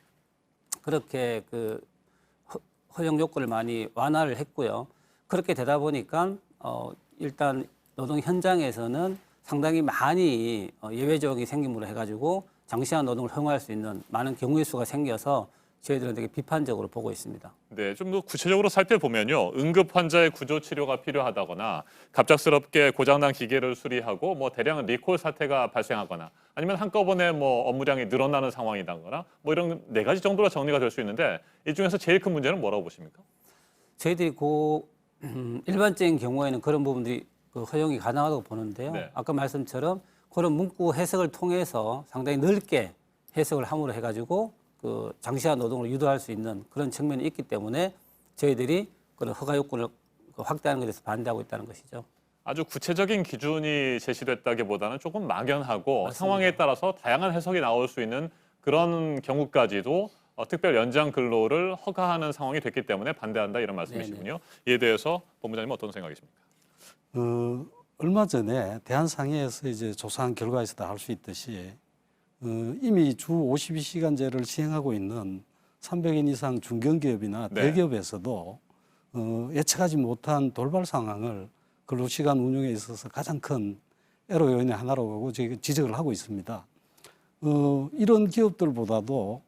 그렇게 그 허용 요건을 많이 완화를 했고요. 그렇게 되다 보니까 일단 노동 현장에서는 상당히 많이 예외 조항이 생김으로 해가지고 장시간 노동을 허용할 수 있는 많은 경우의 수가 생겨서 저희들은 되게 비판적으로 보고 있습니다. 네, 좀 더 구체적으로 살펴보면요. 응급 환자의 구조 치료가 필요하다거나 갑작스럽게 고장난 기계를 수리하고 뭐 대량 리콜 사태가 발생하거나 아니면 한꺼번에 뭐 업무량이 늘어나는 상황이다거나 뭐 이런 4가지 정도로 정리가 될 수 있는데 이 중에서 제일 큰 문제는 뭐라고 보십니까? 저희들이 일반적인 경우에는 그런 부분들이 허용이 가능하다고 보는데요. 네. 아까 말씀처럼 그런 문구 해석을 통해서 상당히 넓게 해석을 함으로 해가지고 그 장시간 노동을 유도할 수 있는 그런 측면이 있기 때문에 저희들이 그런 허가 요건을 확대하는 것에 대해서 반대하고 있다는 것이죠. 아주 구체적인 기준이 제시됐다기보다는 조금 막연하고 맞습니다. 상황에 따라서 다양한 해석이 나올 수 있는 그런 경우까지도 특별 연장 근로를 허가하는 상황이 됐기 때문에 반대한다 이런 말씀이시군요. 이에 대해서 본부장님 어떤 생각이십니까? 얼마 전에 대한상해에서 이제 조사한 결과에서도 알 수 있듯이 이미 주 52시간제를 시행하고 있는 300인 이상 중견기업이나 네. 대기업에서도 예측하지 못한 돌발 상황을 근로시간 운용에 있어서 가장 큰 애로 요인의 하나로 보고 저희가 지적을 하고 있습니다. 이런 기업들보다도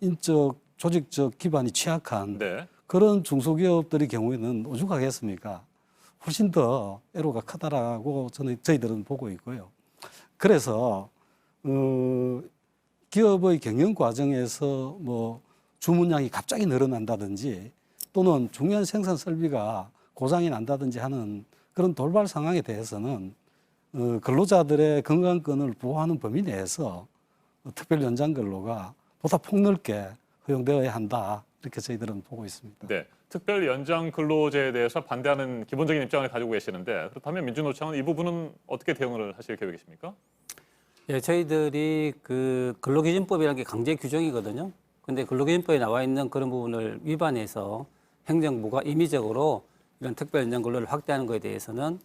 인적, 조직적 기반이 취약한 네. 그런 중소기업들의 경우에는 오죽하겠습니까? 훨씬 더 애로가 크다라고 저희들은 보고 있고요. 그래서 기업의 경영 과정에서 뭐 주문량이 갑자기 늘어난다든지 또는 중요한 생산 설비가 고장이 난다든지 하는 그런 돌발 상황에 대해서는 근로자들의 건강권을 보호하는 범위 내에서 특별 연장 근로가 보다 폭넓게 허용되어야 한다. 이렇게 저희들은 보고 있습니다. 네, 특별 연장 근로제에 대해서 반대하는 기본적인 입장을 가지고 계시는데 그렇다면 민주노총은 이 부분은 어떻게 대응을 하실 계획이십니까? 예, 저희들이 그 근로기준법이라는 게 강제 규정이거든요. 근데 근로기준법에 나와 있는 그런 부분을 위반해서 행정부가 임의적으로 이런 특별 연장 근로를 확대하는 것에 대해서는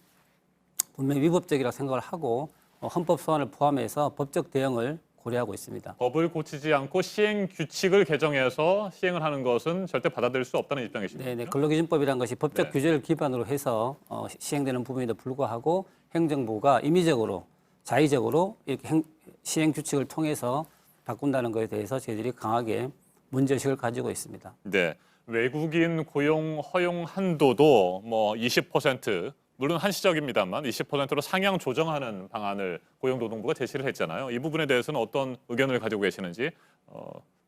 분명히 위법적이라고 생각을 하고 헌법 소원을 포함해서 법적 대응을 고려하고 있습니다. 법을 고치지 않고 시행 규칙을 개정해서 시행을 하는 것은 절대 받아들일 수 없다는 입장이십니까? 네, 근로기준법이라는 것이 법적 네. 규제를 기반으로 해서 시행되는 부분에도 불구하고 행정부가 임의적으로 자의적으로 이렇게 시행 규칙을 통해서 바꾼다는 것에 대해서 저희들이 강하게 문제의식을 가지고 있습니다. 네, 외국인 고용 허용 한도도 뭐 20% 물론 한시적입니다만 20%로 상향 조정하는 방안을 고용노동부가 제시를 했잖아요. 이 부분에 대해서는 어떤 의견을 가지고 계시는지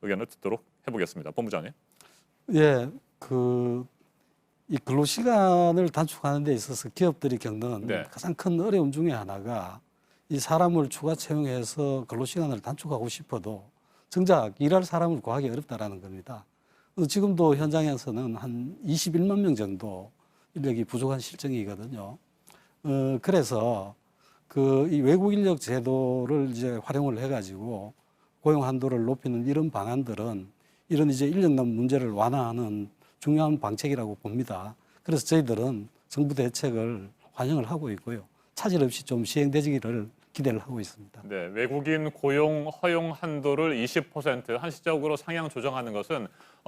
의견을 듣도록 해보겠습니다. 본부장님. 예, 이 근로시간을 단축하는 데 있어서 기업들이 겪는 네. 가장 큰 어려움 중에 하나가 이 사람을 추가 채용해서 근로시간을 단축하고 싶어도 정작 일할 사람을 구하기 어렵다라는 겁니다. 지금도 현장에서는 한 21만 명 정도 인력이 부족한 실정이거든요. 그래서 이 외국 인력 제도를 이제 활용을 해가지고 고용 한도를 높이는 이런 방안들은 이런 이제 인력난 문제를 완화하는 중요한 방책이라고 봅니다. 그래서 저희들은 정부 대책을 환영을 하고 있고요. 차질 없이 좀 시행되기를 기대를 하고 있습니다. 네, 외국인 고용 허용 한도를 20% 한시적으로 상향 조정하는 것은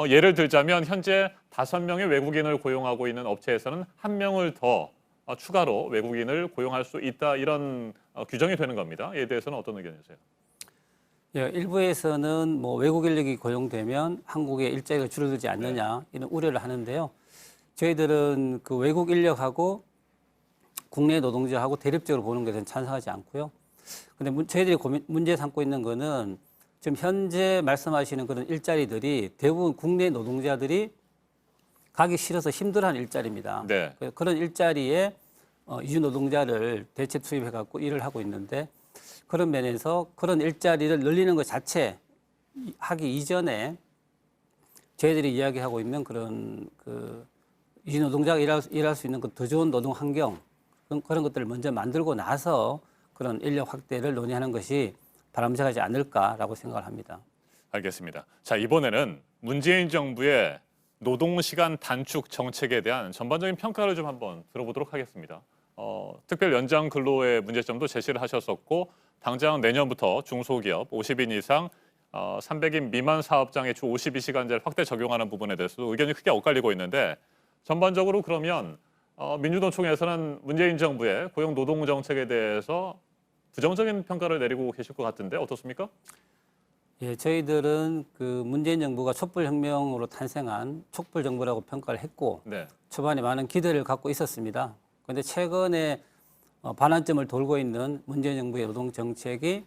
예를 들자면 현재 5명의 외국인을 고용하고 있는 업체에서는 1명을 더 추가로 외국인을 고용할 수 있다 이런 규정이 되는 겁니다. 이에 대해서는 어떤 의견이세요? 예, 일부에서는 뭐 외국 인력이 고용되면 한국의 일자리가 줄어들지 않느냐 이런 우려를 하는데요. 저희들은 그 외국 인력하고 국내 노동자하고 대립적으로 보는 것에 찬성하지 않고요. 근데 저희들이 문제 삼고 있는 거는 지금 현재 말씀하시는 그런 일자리들이 대부분 국내 노동자들이 가기 싫어서 힘들어하는 일자리입니다. 네. 그런 일자리에 이주 노동자를 대체 투입해갖고 일을 하고 있는데 그런 면에서 그런 일자리를 늘리는 것 자체 하기 이전에 저희들이 이야기하고 있는 그런 이주 노동자가 일할 수 있는 그 더 좋은 노동 환경 그런 것들을 먼저 만들고 나서 그런 인력 확대를 논의하는 것이 바람직하지 않을까라고 생각을 합니다. 알겠습니다. 자, 이번에는 문재인 정부의 노동시간 단축 정책에 대한 전반적인 평가를 좀 한번 들어보도록 하겠습니다. 특별 연장 근로의 문제점도 제시를 하셨었고 당장 내년부터 중소기업 50인 이상 300인 미만 사업장의 주 52시간제를 확대 적용하는 부분에 대해서도 의견이 크게 엇갈리고 있는데 전반적으로 그러면 민주노총에서는 문재인 정부의 고용 노동 정책에 대해서 부정적인 평가를 내리고 계실 것 같은데 어떻습니까? 예, 저희들은 그 문재인 정부가 촛불혁명으로 탄생한 촛불 정부라고 평가를 했고 네. 초반에 많은 기대를 갖고 있었습니다. 그런데 최근에 반환점을 돌고 있는 문재인 정부의 노동 정책이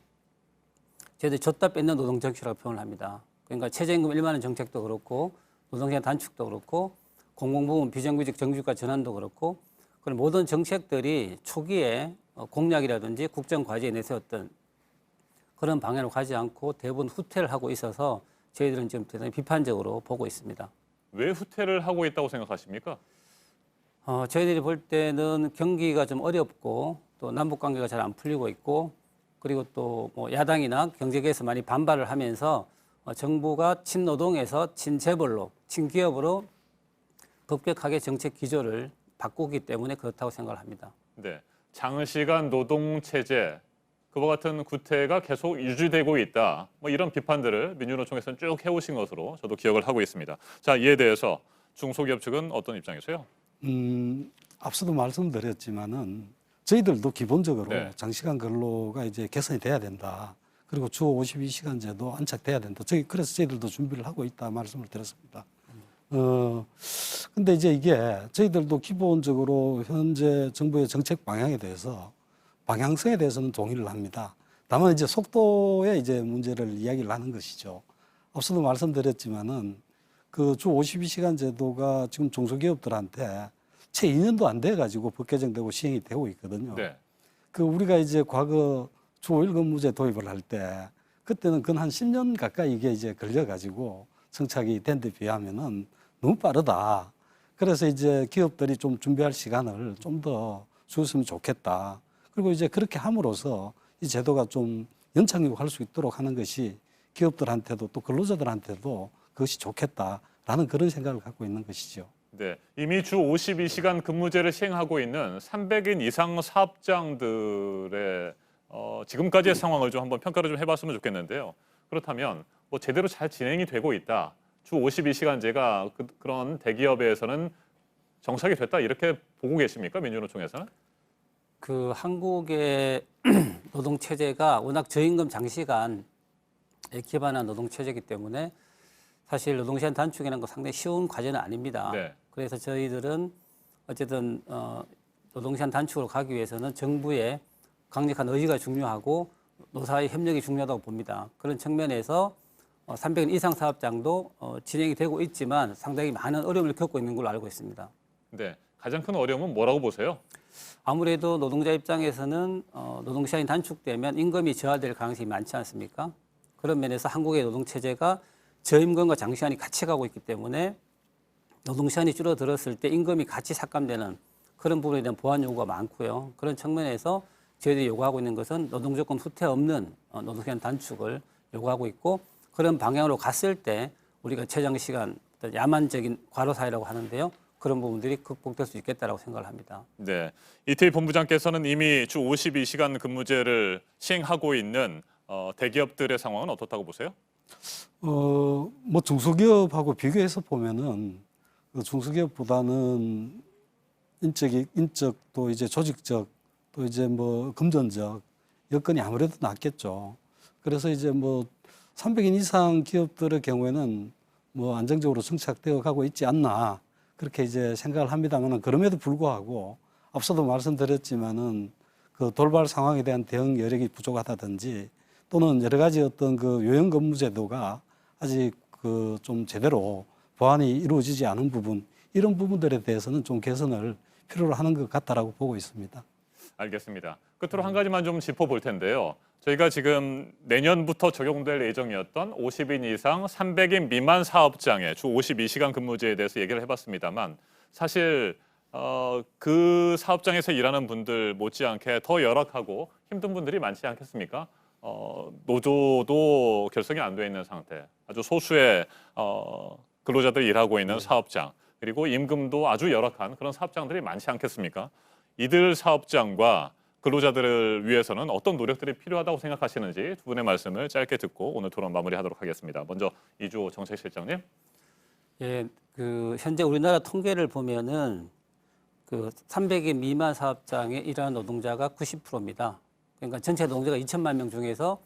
저희들이 줬다 뺏는 노동 정책이라고 표현을 합니다. 그러니까 최저임금 1만 원 정책도 그렇고 노동시간 단축도 그렇고 공공부문 비정규직 정규직화 전환도 그렇고 그런 모든 정책들이 초기에 공약이라든지 국정과제에 내세웠던 그런 방향으로 가지 않고 대부분 후퇴를 하고 있어서 저희들은 지금 대단히 비판적으로 보고 있습니다. 왜 후퇴를 하고 있다고 생각하십니까? 저희들이 볼 때는 경기가 좀 어렵고 또 남북 관계가 잘 안 풀리고 있고 그리고 또 뭐 야당이나 경제계에서 많이 반발을 하면서 정부가 친노동에서 친재벌로 친기업으로 급격하게 정책 기조를 바꾸기 때문에 그렇다고 생각을 합니다. 네, 장시간 노동 체제 그와 같은 구태가 계속 유지되고 있다. 뭐 이런 비판들을 민주노총에서는 쭉 해오신 것으로 저도 기억을 하고 있습니다. 자, 이에 대해서 중소기업 측은 어떤 입장이세요? 앞서도 말씀드렸지만은 저희들도 기본적으로 네. 장시간 근로가 이제 개선이 돼야 된다. 그리고 주 52시간제도 안착돼야 된다. 그래서 저희들도 준비를 하고 있다 말씀을 드렸습니다. 근데 이제 이게 저희들도 기본적으로 현재 정부의 정책 방향에 대해서 방향성에 대해서는 동의를 합니다. 다만 이제 속도에 이제 문제를 이야기를 하는 것이죠. 앞서도 말씀드렸지만은 그 주 52시간 제도가 지금 중소기업들한테 채 2년도 안 돼 가지고 법 개정되고 시행이 되고 있거든요. 네. 그 우리가 이제 과거 주 5일 근무제 도입을 할 때 그때는 근 한 10년 가까이 이게 이제 걸려 가지고 정착이 된 데 비하면은 너무 빠르다. 그래서 이제 기업들이 좀 준비할 시간을 좀 더 주었으면 좋겠다. 그리고 이제 그렇게 함으로써 이 제도가 좀 연착륙할 수 있도록 하는 것이 기업들한테도 또 근로자들한테도 그것이 좋겠다라는 그런 생각을 갖고 있는 것이죠. 네, 이미 주 52시간 근무제를 시행하고 있는 300인 이상 사업장들의 지금까지의 상황을 좀 한번 평가를 좀 해봤으면 좋겠는데요. 그렇다면 뭐 제대로 잘 진행이 되고 있다. 주 52시간제가 그런 대기업에서는 정착이 됐다 이렇게 보고 계십니까? 민주노총에서는? 그 한국의 노동 체제가 워낙 저임금 장시간에 기반한 노동 체제이기 때문에 사실 노동시간 단축이라는 거 상당히 쉬운 과제는 아닙니다. 네. 그래서 저희들은 어쨌든 노동시간 단축으로 가기 위해서는 정부의 강력한 의지가 중요하고 노사의 협력이 중요하다고 봅니다. 그런 측면에서 300인 이상 사업장도 진행이 되고 있지만 상당히 많은 어려움을 겪고 있는 걸로 알고 있습니다. 네, 가장 큰 어려움은 뭐라고 보세요? 아무래도 노동자 입장에서는 노동시간이 단축되면 임금이 저하될 가능성이 많지 않습니까? 그런 면에서 한국의 노동체제가 저임금과 장시간이 같이 가고 있기 때문에 노동시간이 줄어들었을 때 임금이 같이 삭감되는 그런 부분에 대한 보완 요구가 많고요. 그런 측면에서 저희들이 요구하고 있는 것은 노동조건 후퇴 없는 노동시간 단축을 요구하고 있고 그런 방향으로 갔을 때 우리가 최장시간 야만적인 과로사회라고 하는데요. 그런 부분들이 극복될 수 있겠다라고 생각을 합니다. 네, 이태희 본부장께서는 이미 주 52시간 근무제를 시행하고 있는 대기업들의 상황은 어떻다고 보세요? 뭐 중소기업하고 비교해서 보면은 중소기업보다는 인적 또 이제 조직적 또 이제 뭐 금전적 여건이 아무래도 낫겠죠. 그래서 이제 뭐 300인 이상 기업들의 경우에는 뭐 안정적으로 정착되어 가고 있지 않나 그렇게 이제 생각을 합니다만은 그럼에도 불구하고 앞서도 말씀드렸지만은 그 돌발 상황에 대한 대응 여력이 부족하다든지 또는 여러 가지 어떤 그 요양 근무 제도가 아직 그 좀 제대로 보완이 이루어지지 않은 부분 이런 부분들에 대해서는 좀 개선을 필요로 하는 것 같다라고 보고 있습니다. 알겠습니다. 끝으로 한 가지만 좀 짚어볼 텐데요. 저희가 지금 내년부터 적용될 예정이었던 50인 이상 300인 미만 사업장의 주 52시간 근무제에 대해서 얘기를 해봤습니다만 사실 그 사업장에서 일하는 분들 못지않게 더 열악하고 힘든 분들이 많지 않겠습니까? 노조도 결성이 안 돼 있는 상태, 아주 소수의 근로자들이 일하고 있는 사업장, 그리고 임금도 아주 열악한 그런 사업장들이 많지 않겠습니까? 이들 사업장과 근로자들을 위해서는 어떤 노력들이 필요하다고 생각하시는지 두 분의 말씀을 짧게 듣고 오늘 토론 마무리하도록 하겠습니다. 먼저 이주호 정책실장님. 예, 현재 우리나라 통계를 보면은 300인 미만 사업장에 일하는 노동자가 90%입니다. 그러니까 전체 노동자가 2천만 명 중에서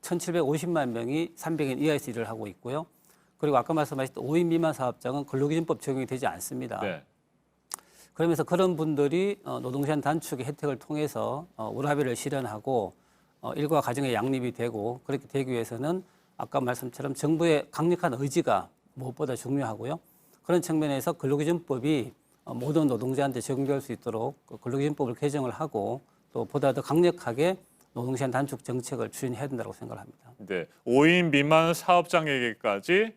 1,750만 명이 300인 이하에서 일을 하고 있고요. 그리고 아까 말씀하셨던 5인 미만 사업장은 근로기준법 적용이 되지 않습니다. 네. 그러면서 그런 분들이 노동시간 단축의 혜택을 통해서 우라비를 실현하고 일과 가정의 양립이 되고 그렇게 되기 위해서는 아까 말씀처럼 정부의 강력한 의지가 무엇보다 중요하고요. 그런 측면에서 근로기준법이 모든 노동자한테 적용될 수 있도록 근로기준법을 개정을 하고 또 보다 더 강력하게 노동시간 단축 정책을 추진해야 된다고 생각합니다. 네, 5인 미만 사업장에게까지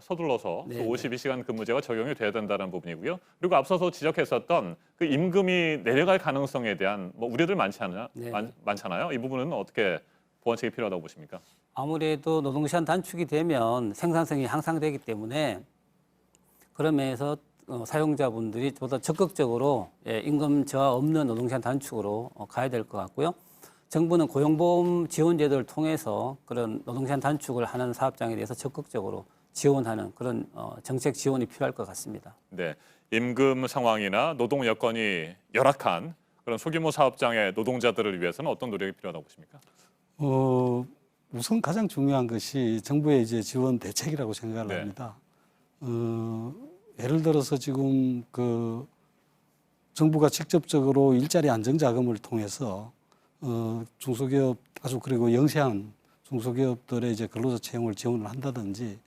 서둘러서 네. 52시간 근무제가 적용이 돼야 된다는 부분이고요. 그리고 앞서서 지적했었던 그 임금이 내려갈 가능성에 대한 우려들 많잖아요. 이 부분은 어떻게 보완책이 필요하다고 보십니까? 아무래도 노동시간 단축이 되면 생산성이 향상되기 때문에 그런 면에서 사용자분들이 보다 적극적으로 임금 저하 없는 노동시간 단축으로 가야 될 것 같고요. 정부는 고용보험 지원 제도를 통해서 그런 노동시간 단축을 하는 사업장에 대해서 적극적으로 지원하는 그런 정책 지원이 필요할 것 같습니다. 네, 임금 상황이나 노동 여건이 열악한 그런 소규모 사업장의 노동자들을 위해서는 어떤 노력이 필요하다고 보십니까? 우선 가장 중요한 것이 정부의 이제 지원 대책이라고 생각을 합니다. 예를 들어서 지금 정부가 직접적으로 일자리 안정자금을 통해서 중소기업 그리고 영세한 중소기업들의 이제 근로자 채용을 지원을 한다든지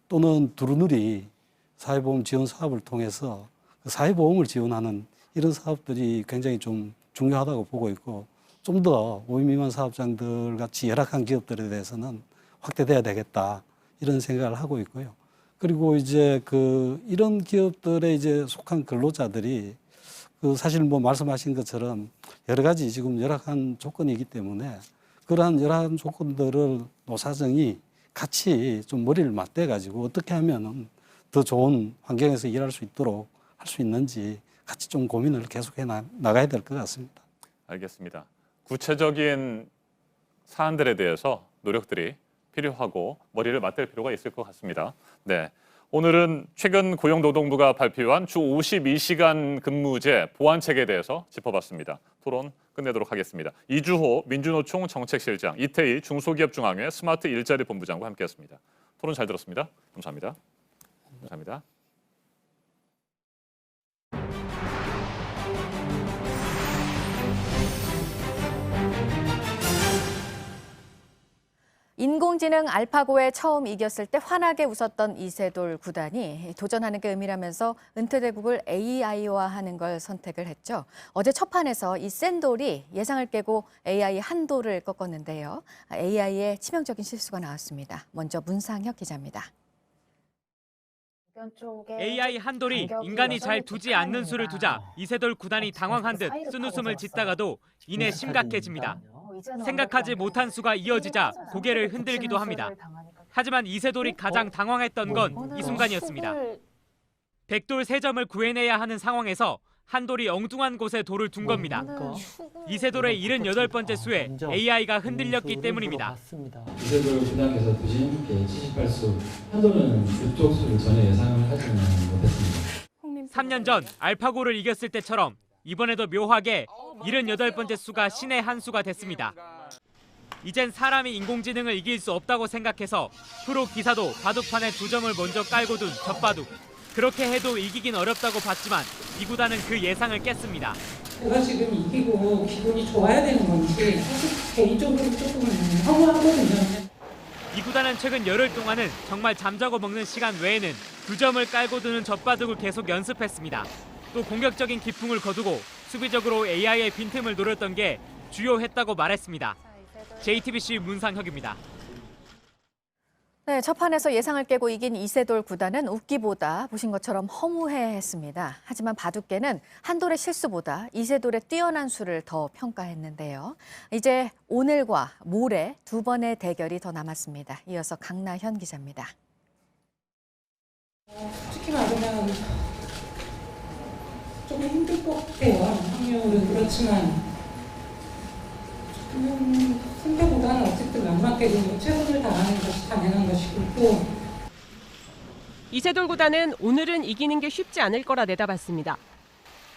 또는 두루누리 사회보험 지원 사업을 통해서 사회보험을 지원하는 이런 사업들이 굉장히 좀 중요하다고 보고 있고 좀 더 5인 미만 사업장들 같이 열악한 기업들에 대해서는 확대돼야 되겠다 이런 생각을 하고 있고요. 그리고 이제 이런 기업들에 이제 속한 근로자들이 사실 말씀하신 것처럼 여러 가지 지금 열악한 조건이기 때문에 그러한 열악한 조건들을 노사정이 같이 좀 머리를 맞대 가지고 어떻게 하면은 더 좋은 환경에서 일할 수 있도록 할 수 있는지 같이 좀 고민을 계속해 나가야 될 것 같습니다. 알겠습니다. 구체적인 사안들에 대해서 노력들이 필요하고 머리를 맞댈 필요가 있을 것 같습니다. 네, 오늘은 최근 고용노동부가 발표한 주 52시간 근무제 보완책에 대해서 짚어봤습니다. 토론 끝내도록 하겠습니다. 이주호 민주노총 정책실장, 이태희 중소기업중앙회 스마트 일자리 본부장과 함께했습니다. 토론 잘 들었습니다. 감사합니다. 감사합니다. 인공지능 알파고에 처음 이겼을 때 환하게 웃었던 이세돌 구단이 도전하는 게 의미라면서 은퇴대국을 AI화하는 걸 선택을 했죠. 어제 첫 판에서 이 센 돌이 예상을 깨고 AI 한 돌을 꺾었는데요. AI의 치명적인 실수가 나왔습니다. 먼저 문상혁 기자입니다. AI 한돌이 인간이 잘 두지 않는 수를 두자 이세돌 구단이 당황한 듯 쓴웃음을 짓다가도 이내 심각해집니다. 생각하지 못한 수가 이어지자 고개를 흔들기도 합니다. 하지만 이세돌이 가장 당황했던 건 이 순간이었습니다. 백돌 3점을 구해내야 하는 상황에서 한돌이 엉뚱한 곳에 돌을 둔 겁니다. 이세돌의 78번째 수에 AI가 흔들렸기 때문입니다. 이세돌 구단께서 두신 78수, 한돌은 그쪽 수를 전혀 예상을 하지는 못했습니다. 3년 전 알파고를 이겼을 때처럼 이번에도 묘하게 78번째 수가 신의 한 수가 됐습니다. 이젠 사람이 인공지능을 이길 수 없다고 생각해서 프로 기사도 바둑판에 2점을 먼저 깔고 둔 젖바둑. 그렇게 해도 이기긴 어렵다고 봤지만 이 구단은 그 예상을 깼습니다. 제가 지금 이기고 기분이 좋아야 되는 건지 사실 개인적으로 조금 허무하거든요. 이 구단은 최근 열흘 동안은 정말 잠자고 먹는 시간 외에는 2점을 깔고 두는 젖바둑을 계속 연습했습니다. 또 공격적인 기풍을 거두고 수비적으로 AI의 빈틈을 노렸던 게 주요했다고 말했습니다. JTBC 문상혁입니다. 네, 첫 판에서 예상을 깨고 이긴 이세돌 구단은 웃기보다 보신 것처럼 허무해했습니다. 하지만 바둑계는 한돌의 실수보다 이세돌의 뛰어난 수를 더 평가했는데요. 이제 오늘과 모레 2번의 대결이 더 남았습니다. 이어서 강나현 기자입니다. 솔직히 말하면 조금 힘들 것 같아요. 확률은 그렇지만 승패보다는 어쨌든 맘맞게도 최선을 다하는 것이 당연한 것이고 또 이세돌 구단은 오늘은 이기는 게 쉽지 않을 거라 내다봤습니다.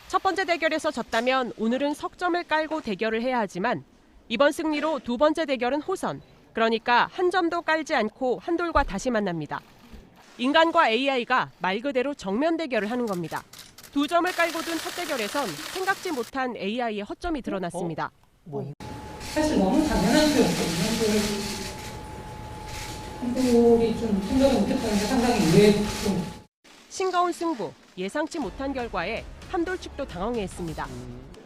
첫 번째 대결에서 졌다면 오늘은 석점을 깔고 대결을 해야 하지만 이번 승리로 두 번째 대결은 호선, 그러니까 한 점도 깔지 않고 한돌과 다시 만납니다. 인간과 AI가 말 그대로 정면 대결을 하는 겁니다. 두 점을 깔고 둔 첫 대결에선 생각지 못한 AI의 허점이 드러났습니다. 사실 너무 당연한 수였거든요. 한돌이 좀 생각을 못했다는 게 상당히 의외였고. 싱거운 승부, 예상치 못한 결과에 한돌 측도 당황해했습니다.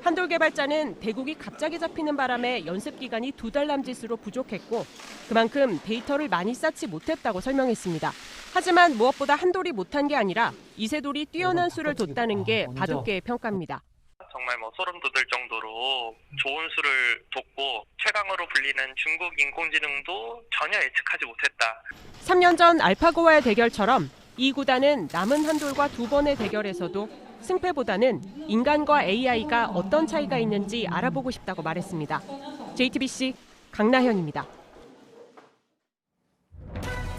한돌 개발자는 대국이 갑자기 잡히는 바람에 연습 기간이 2달 남짓으로 부족했고 그만큼 데이터를 많이 쌓지 못했다고 설명했습니다. 하지만 무엇보다 한돌이 못한 게 아니라 이세돌이 뛰어난 수를 뒀다는 게 바둑계의 평가입니다. 정말 소름 돋을 정도로 좋은 수를 뒀고 최강으로 불리는 중국 인공지능도 전혀 예측하지 못했다. 3년 전 알파고와의 대결처럼 이 구단은 남은 한돌과 두 번의 대결에서도 승패보다는 인간과 AI가 어떤 차이가 있는지 알아보고 싶다고 말했습니다. JTBC 강나현입니다.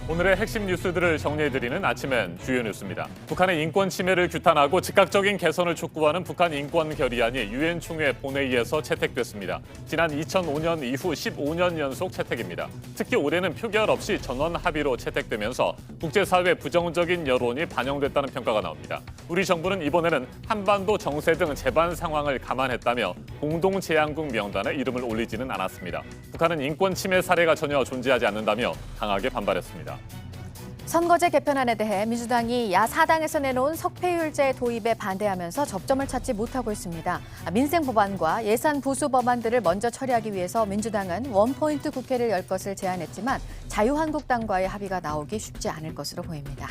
오늘의 핵심 뉴스들을 정리해드리는 아침엔 주요 뉴스입니다. 북한의 인권 침해를 규탄하고 즉각적인 개선을 촉구하는 북한 인권 결의안이 유엔 총회 본회의에서 채택됐습니다. 지난 2005년 이후 15년 연속 채택입니다. 특히 올해는 표결 없이 전원 합의로 채택되면서 국제사회 부정적인 여론이 반영됐다는 평가가 나옵니다. 우리 정부는 이번에는 한반도 정세 등 재반 상황을 감안했다며 공동 제안국 명단에 이름을 올리지는 않았습니다. 북한은 인권 침해 사례가 전혀 존재하지 않는다며 강하게 반발했습니다. 선거제 개편안에 대해 민주당이 야4당에서 내놓은 석패율제 도입에 반대하면서 접점을 찾지 못하고 있습니다. 민생 법안과 예산 부수 법안들을 먼저 처리하기 위해서 민주당은 원포인트 국회를 열 것을 제안했지만 자유한국당과의 합의가 나오기 쉽지 않을 것으로 보입니다.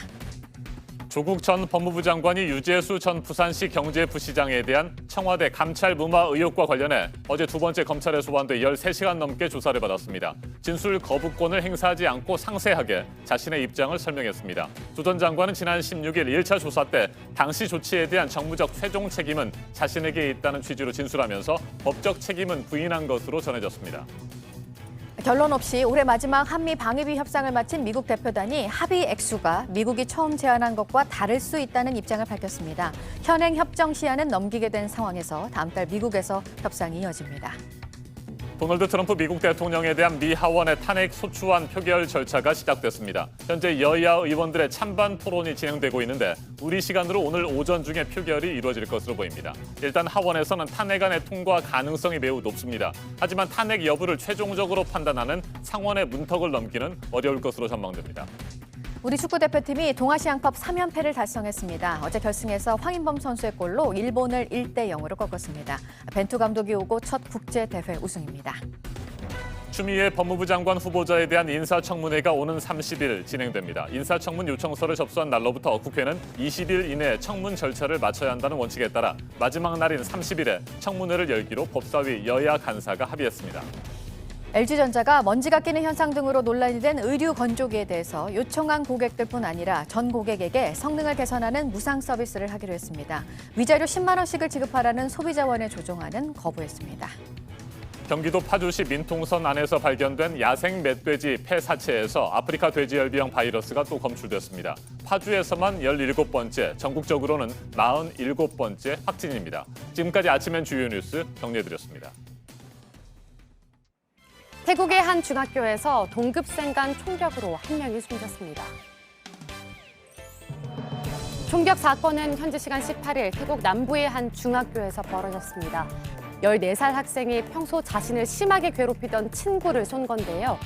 조국 전 법무부 장관이 유재수 전 부산시 경제부시장에 대한 청와대 감찰 무마 의혹과 관련해 어제 두 번째 검찰에 소환돼 13시간 넘게 조사를 받았습니다. 진술 거부권을 행사하지 않고 상세하게 자신의 입장을 설명했습니다. 조 전 장관은 지난 16일 1차 조사 때 당시 조치에 대한 정무적 최종 책임은 자신에게 있다는 취지로 진술하면서 법적 책임은 부인한 것으로 전해졌습니다. 결론 없이 올해 마지막 한미 방위비 협상을 마친 미국 대표단이 합의 액수가 미국이 처음 제안한 것과 다를 수 있다는 입장을 밝혔습니다. 현행 협정 시한은 넘기게 된 상황에서 다음 달 미국에서 협상이 이어집니다. 도널드 트럼프 미국 대통령에 대한 미 하원의 탄핵 소추안 표결 절차가 시작됐습니다. 현재 여야 의원들의 찬반 토론이 진행되고 있는데 우리 시간으로 오늘 오전 중에 표결이 이루어질 것으로 보입니다. 일단 하원에서는 탄핵안의 통과 가능성이 매우 높습니다. 하지만 탄핵 여부를 최종적으로 판단하는 상원의 문턱을 넘기는 어려울 것으로 전망됩니다. 우리 축구대표팀이 동아시안컵 3연패를 달성했습니다. 어제 결승에서 황인범 선수의 골로 일본을 1대0으로 꺾었습니다. 벤투 감독이 오고 첫 국제대회 우승입니다. 추미애 법무부 장관 후보자에 대한 인사청문회가 오는 30일 진행됩니다. 인사청문 요청서를 접수한 날로부터 국회는 20일 이내에 청문 절차를 마쳐야 한다는 원칙에 따라 마지막 날인 30일에 청문회를 열기로 법사위 여야 간사가 합의했습니다. LG전자가 먼지가 끼는 현상 등으로 논란이 된 의류 건조기에 대해서 요청한 고객들뿐 아니라 전 고객에게 성능을 개선하는 무상 서비스를 하기로 했습니다. 위자료 10만 원씩을 지급하라는 소비자원의 조정안은 거부했습니다. 경기도 파주시 민통선 안에서 발견된 야생 멧돼지 폐 사체에서 아프리카 돼지열병 바이러스가 또 검출됐습니다. 파주에서만 17번째, 전국적으로는 47번째 확진입니다. 지금까지 아침엔 주요 뉴스 정리해드렸습니다. 태국의 한 중학교에서 동급생 간 총격으로 한 명이 숨졌습니다. 총격 사건은 현지 시간 18일 태국 남부의 한 중학교에서 벌어졌습니다. 14살 학생이 평소 자신을 심하게 괴롭히던 친구를 쏜 건데요.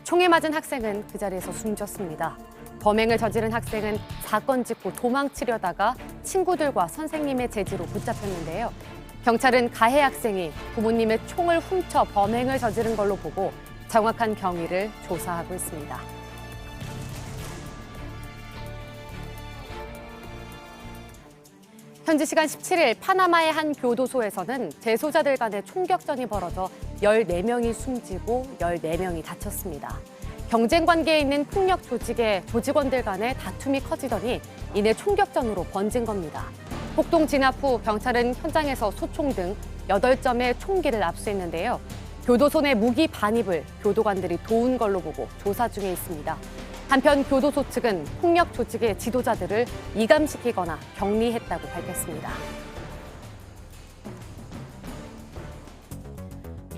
총에 맞은 학생은 그 자리에서 숨졌습니다. 범행을 저지른 학생은 사건 짓고 도망치려다가 친구들과 선생님의 제지로 붙잡혔는데요. 경찰은 가해 학생이 부모님의 총을 훔쳐 범행을 저지른 걸로 보고 정확한 경위를 조사하고 있습니다. 현지 시간 17일 파나마의 한 교도소에서는 재소자들 간의 총격전이 벌어져 14명이 숨지고 14명이 다쳤습니다. 경쟁 관계에 있는 폭력 조직의 조직원들 간의 다툼이 커지더니 이내 총격전으로 번진 겁니다. 폭동 진압 후 경찰은 현장에서 소총 등 8점의 총기를 압수했는데요. 교도소 내 무기 반입을 교도관들이 도운 걸로 보고 조사 중에 있습니다. 한편 교도소 측은 폭력 조직의 지도자들을 이감시키거나 격리했다고 밝혔습니다.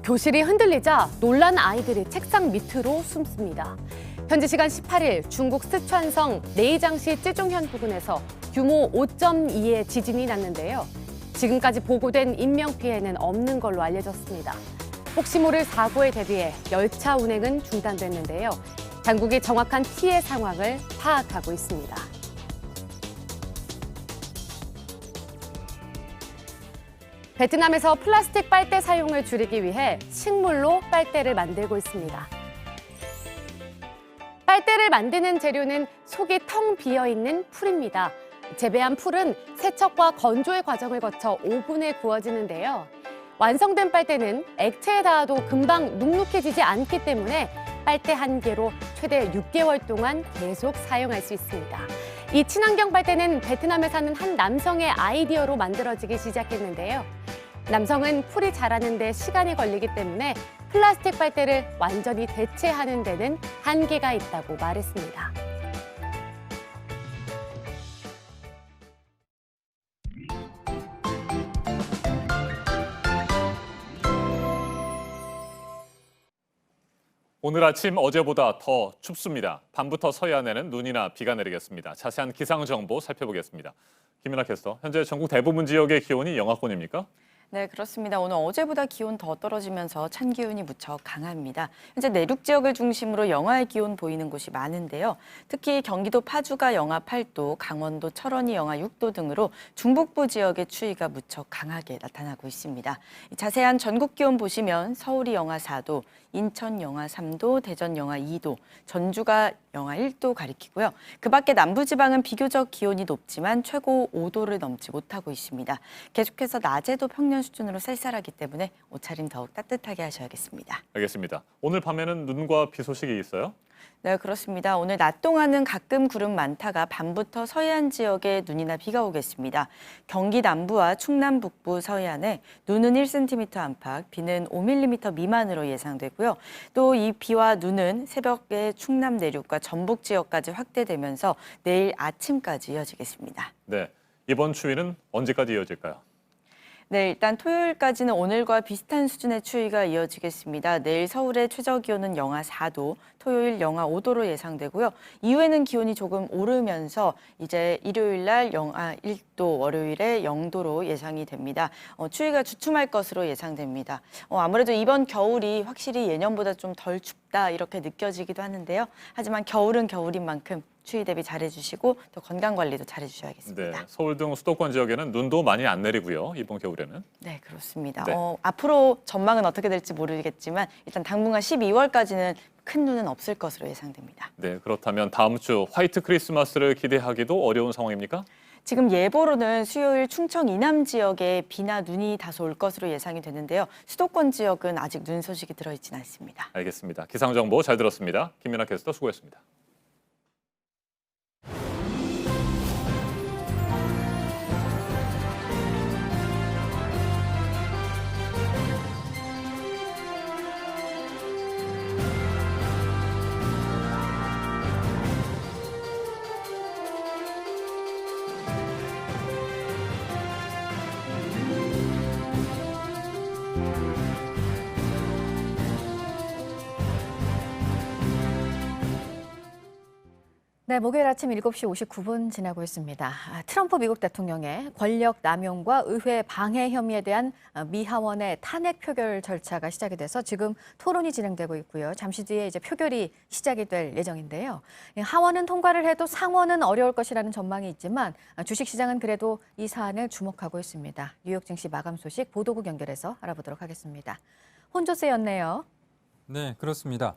교실이 흔들리자 놀란 아이들이 책상 밑으로 숨습니다. 현지 시간 18일 중국 스촨성 네이장시 쯔중현 부근에서 규모 5.2의 지진이 났는데요. 지금까지 보고된 인명피해는 없는 걸로 알려졌습니다. 혹시 모를 사고에 대비해 열차 운행은 중단됐는데요. 당국이 정확한 피해 상황을 파악하고 있습니다. 베트남에서 플라스틱 빨대 사용을 줄이기 위해 식물로 빨대를 만들고 있습니다. 빨대를 만드는 재료는 속이 텅 비어있는 풀입니다. 재배한 풀은 세척과 건조의 과정을 거쳐 오븐에 구워지는데요. 완성된 빨대는 액체에 닿아도 금방 눅눅해지지 않기 때문에 빨대 한 개로 최대 6개월 동안 계속 사용할 수 있습니다. 이 친환경 빨대는 베트남에 사는 한 남성의 아이디어로 만들어지기 시작했는데요. 남성은 풀이 자라는 데 시간이 걸리기 때문에 플라스틱 빨대를 완전히 대체하는 데는 한계가 있다고 말했습니다. 오늘 아침 어제보다 더 춥습니다. 밤부터 서해안에는 눈이나 비가 내리겠습니다. 자세한 기상 정보 살펴보겠습니다. 김연아 캐스터, 현재 전국 대부분 지역의 기온이 영하권입니까? 네, 그렇습니다. 오늘 어제보다 기온 더 떨어지면서 찬 기운이 무척 강합니다. 현재 내륙 지역을 중심으로 영하의 기온 보이는 곳이 많은데요. 특히 경기도 파주가 영하 8도, 강원도 철원이 영하 6도 등으로 중북부 지역의 추위가 무척 강하게 나타나고 있습니다. 자세한 전국 기온 보시면 서울이 영하 4도, 인천 영하 3도, 대전 영하 2도, 전주가 영하 1도 가리키고요. 그 밖에 남부지방은 비교적 기온이 높지만 최고 5도를 넘지 못하고 있습니다. 계속해서 낮에도 평년 수준으로 쌀쌀하기 때문에 옷차림 더욱 따뜻하게 하셔야겠습니다. 알겠습니다. 오늘 밤에는 눈과 비 소식이 있어요? 네, 그렇습니다. 오늘 낮 동안은 가끔 구름 많다가 밤부터 서해안 지역에 눈이나 비가 오겠습니다. 경기 남부와 충남 북부 서해안에 눈은 1cm 안팎, 비는 5mm 미만으로 예상되고요. 또 이 비와 눈은 새벽에 충남 내륙과 전북 지역까지 확대되면서 내일 아침까지 이어지겠습니다. 네, 이번 추위는 언제까지 이어질까요? 네, 일단 토요일까지는 오늘과 비슷한 수준의 추위가 이어지겠습니다. 내일 서울의 최저 기온은 영하 4도, 토요일 영하 5도로 예상되고요. 이후에는 기온이 조금 오르면서 이제 일요일 날 영하 1도, 월요일에 0도로 예상이 됩니다. 추위가 주춤할 것으로 예상됩니다. 아무래도 이번 겨울이 확실히 예년보다 좀 덜 춥다 이렇게 느껴지기도 하는데요. 하지만 겨울은 겨울인 만큼 추위 대비 잘해주시고 또 건강 관리도 잘해주셔야겠습니다. 네, 서울 등 수도권 지역에는 눈도 많이 안 내리고요. 이번 겨울에는. 네, 그렇습니다. 네. 앞으로 전망은 어떻게 될지 모르겠지만 일단 당분간 12월까지는 큰 눈은 없을 것으로 예상됩니다. 네, 그렇다면 다음 주 화이트 크리스마스를 기대하기도 어려운 상황입니까? 지금 예보로는 수요일 충청 이남 지역에 비나 눈이 다소 올 것으로 예상이 되는데요. 수도권 지역은 아직 눈 소식이 들어있지는 않습니다. 알겠습니다. 기상 정보 잘 들었습니다. 김연아 캐스터 수고했습니다. 네, 목요일 아침 7시 59분 지나고 있습니다. 트럼프 미국 대통령의 권력 남용과 의회 방해 혐의에 대한 미 하원의 탄핵 표결 절차가 시작이 돼서 지금 토론이 진행되고 있고요. 잠시 뒤에 이제 표결이 시작이 될 예정인데요. 하원은 통과를 해도 상원은 어려울 것이라는 전망이 있지만 주식시장은 그래도 이 사안을 주목하고 있습니다. 뉴욕 증시 마감 소식 보도국 연결해서 알아보도록 하겠습니다. 혼조세였네요. 네, 그렇습니다.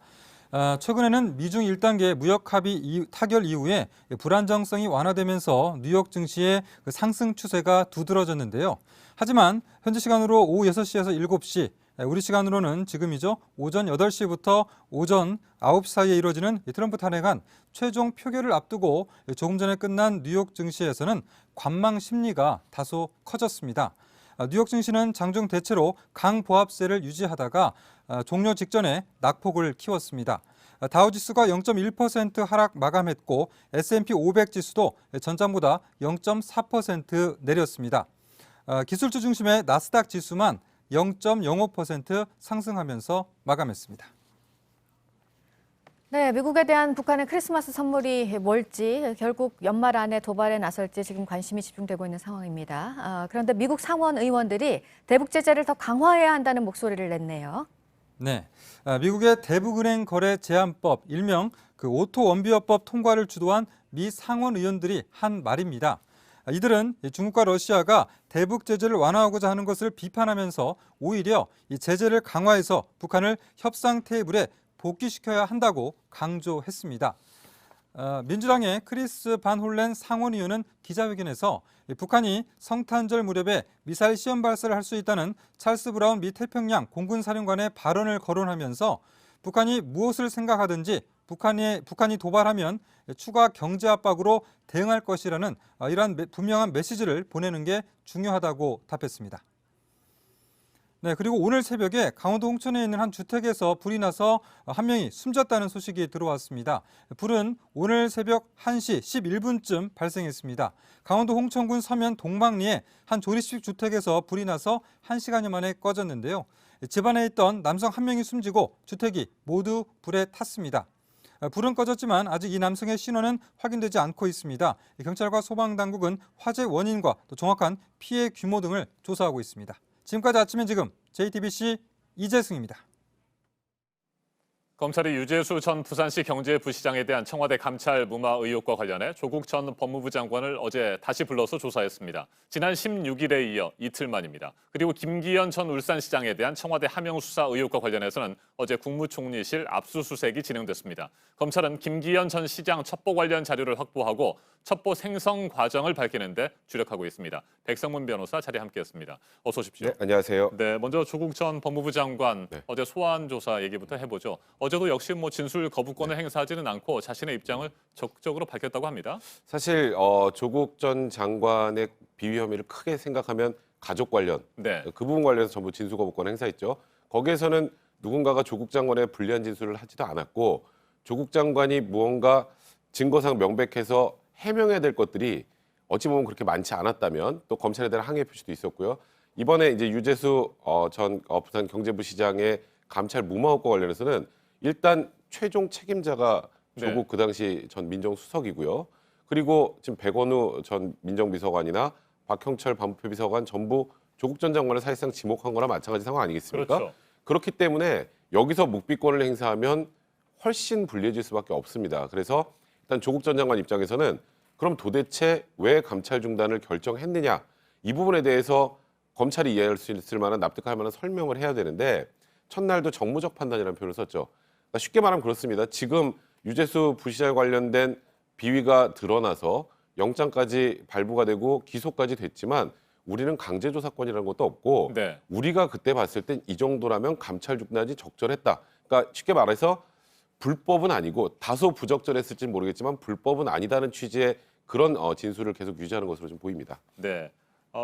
최근에는 미중 1단계 무역 합의 타결 이후에 불안정성이 완화되면서 뉴욕 증시의 상승 추세가 두드러졌는데요. 하지만 현지 시간으로 오후 6시에서 7시, 우리 시간으로는 지금이죠. 오전 8시부터 오전 9시 사이에 이루어지는 트럼프 탄핵안 최종 표결을 앞두고 조금 전에 끝난 뉴욕 증시에서는 관망 심리가 다소 커졌습니다. 뉴욕 증시는 장중 대체로 강보합세를 유지하다가 종료 직전에 낙폭을 키웠습니다. 다우지수가 0.1% 하락 마감했고 S&P 500 지수도 전장보다 0.4% 내렸습니다. 기술주 중심의 나스닥 지수만 0.05% 상승하면서 마감했습니다. 네, 미국에 대한 북한의 크리스마스 선물이 뭘지 결국 연말 안에 도발에 나설지 지금 관심이 집중되고 있는 상황입니다. 그런데 미국 상원 의원들이 대북 제재를 더 강화해야 한다는 목소리를 냈네요. 네, 미국의 대북은행 거래 제한법, 일명 오토 원비어법 통과를 주도한 미 상원 의원들이 한 말입니다. 이들은 중국과 러시아가 대북 제재를 완화하고자 하는 것을 비판하면서 오히려 이 제재를 강화해서 북한을 협상 테이블에 복귀시켜야 한다고 강조했습니다. 민주당의 크리스 반 홀렌 상원의원은 기자회견에서 북한이 성탄절 무렵에 미사일 시험 발사를 할 수 있다는 찰스 브라운 미 태평양 공군사령관의 발언을 거론하면서 북한이 무엇을 생각하든지 북한이 도발하면 추가 경제 압박으로 대응할 것이라는 이러한 분명한 메시지를 보내는 게 중요하다고 답했습니다. 네, 그리고 오늘 새벽에 강원도 홍천에 있는 한 주택에서 불이 나서 한 명이 숨졌다는 소식이 들어왔습니다. 불은 오늘 새벽 1시 11분쯤 발생했습니다. 강원도 홍천군 서면 동방리의 한 조립식 주택에서 불이 나서 1시간여 만에 꺼졌는데요. 집안에 있던 남성 한 명이 숨지고 주택이 모두 불에 탔습니다. 불은 꺼졌지만 아직 이 남성의 신원은 확인되지 않고 있습니다. 경찰과 소방당국은 화재 원인과 또 정확한 피해 규모 등을 조사하고 있습니다. 지금까지 아침엔 지금 JTBC 이재승입니다. 검찰이 유재수 전 부산시 경제부시장에 대한 청와대 감찰 무마 의혹과 관련해 조국 전 법무부 장관을 어제 다시 불러서 조사했습니다. 지난 16일에 이어 이틀 만입니다. 그리고 김기현 전 울산시장에 대한 청와대 하명 수사 의혹과 관련해서는 어제 국무총리실 압수수색이 진행됐습니다. 검찰은 김기현 전 시장 첩보 관련 자료를 확보하고 첩보 생성 과정을 밝히는 데 주력하고 있습니다. 백성문 변호사 자리에 함께했습니다. 어서 오십시오. 네, 안녕하세요. 네, 먼저 조국 전 법무부 장관 어제 소환 조사 얘기부터 해보죠. 어제도 역시 진술 거부권을 행사하지는 않고 자신의 입장을 적극적으로 밝혔다고 합니다. 사실 조국 전 장관의 비위 혐의를 크게 생각하면 가족 관련 그 부분 관련해서 전부 진술 거부권 행사했죠. 거기에서는 누군가가 조국 장관의 불리한 진술을 하지도 않았고 조국 장관이 무언가 증거상 명백해서 해명해야 될 것들이 어찌 보면 그렇게 많지 않았다면 또 검찰에 대한 항의 표시도 있었고요. 이번에 이제 유재수 전 부산 경제부시장의 감찰 무마 의혹과 관련해서는 일단 최종 책임자가 조국 그 당시 전 민정수석이고요. 그리고 지금 백원우 전 민정비서관이나 박형철 반부패 비서관 전부 조국 전 장관을 사실상 지목한 거나 마찬가지 상황 아니겠습니까? 그렇죠. 그렇기 때문에 여기서 묵비권을 행사하면 훨씬 불리해질 수밖에 없습니다. 그래서 일단 조국 전 장관 입장에서는 그럼 도대체 왜 감찰 중단을 결정했느냐 이 부분에 대해서 검찰이 이해할 수 있을 만한 납득할 만한 설명을 해야 되는데 첫날도 정무적 판단이라는 표현을 썼죠. 그러니까 쉽게 말하면 그렇습니다. 지금 유재수 부시장 관련된 비위가 드러나서 영장까지 발부가 되고 기소까지 됐지만 우리는 강제조사권이라는 것도 없고 우리가 그때 봤을 땐 이 정도라면 감찰 중단이 적절했다. 그러니까 쉽게 말해서 불법은 아니고 다소 부적절했을지는 모르겠지만 불법은 아니다는 취지의 그런 진술을 계속 유지하는 것으로 좀 보입니다. 네,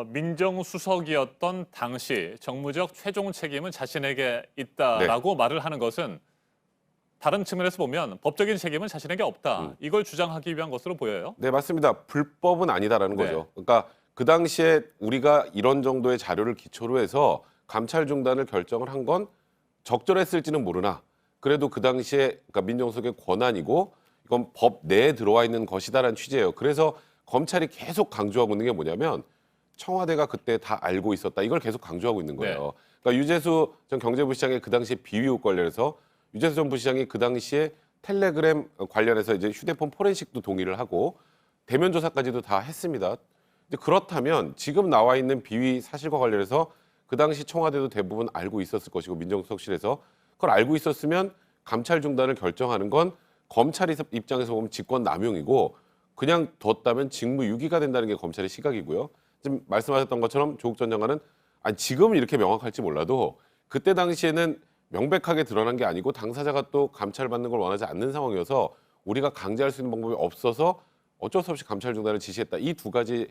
민정수석이었던 당시 정무적 최종 책임은 자신에게 있다라고 말을 하는 것은 다른 측면에서 보면 법적인 책임은 자신에게 없다. 이걸 주장하기 위한 것으로 보여요. 네, 맞습니다. 불법은 아니다라는 거죠. 그러니까 그 당시에 우리가 이런 정도의 자료를 기초로 해서 감찰 중단을 결정을 한 건 적절했을지는 모르나 그래도 그 당시에 그러니까 민정수석의 권한이고 이건 법 내에 들어와 있는 것이다라는 취지예요. 그래서 검찰이 계속 강조하고 있는 게 뭐냐면 청와대가 그때 다 알고 있었다. 이걸 계속 강조하고 있는 거예요. 그러니까 유재수 전 경제부시장의 그 당시에 비위 의혹 관련해서 유재수 전 부시장이 그 당시에 텔레그램 관련해서 이제 휴대폰 포렌식도 동의를 하고 대면 조사까지도 다 했습니다. 그렇다면 지금 나와 있는 비위 사실과 관련해서 그 당시 청와대도 대부분 알고 있었을 것이고 민정수석실에서 그걸 알고 있었으면 감찰 중단을 결정하는 건 검찰 입장에서 보면 직권 남용이고 그냥 뒀다면 직무유기가 된다는 게 검찰의 시각이고요. 지금 말씀하셨던 것처럼 조국 전 장관은 지금은 이렇게 명확할지 몰라도 그때 당시에는 명백하게 드러난 게 아니고 당사자가 또 감찰받는 걸 원하지 않는 상황이어서 우리가 강제할 수 있는 방법이 없어서 어쩔 수 없이 감찰 중단을 지시했다. 이 두 가지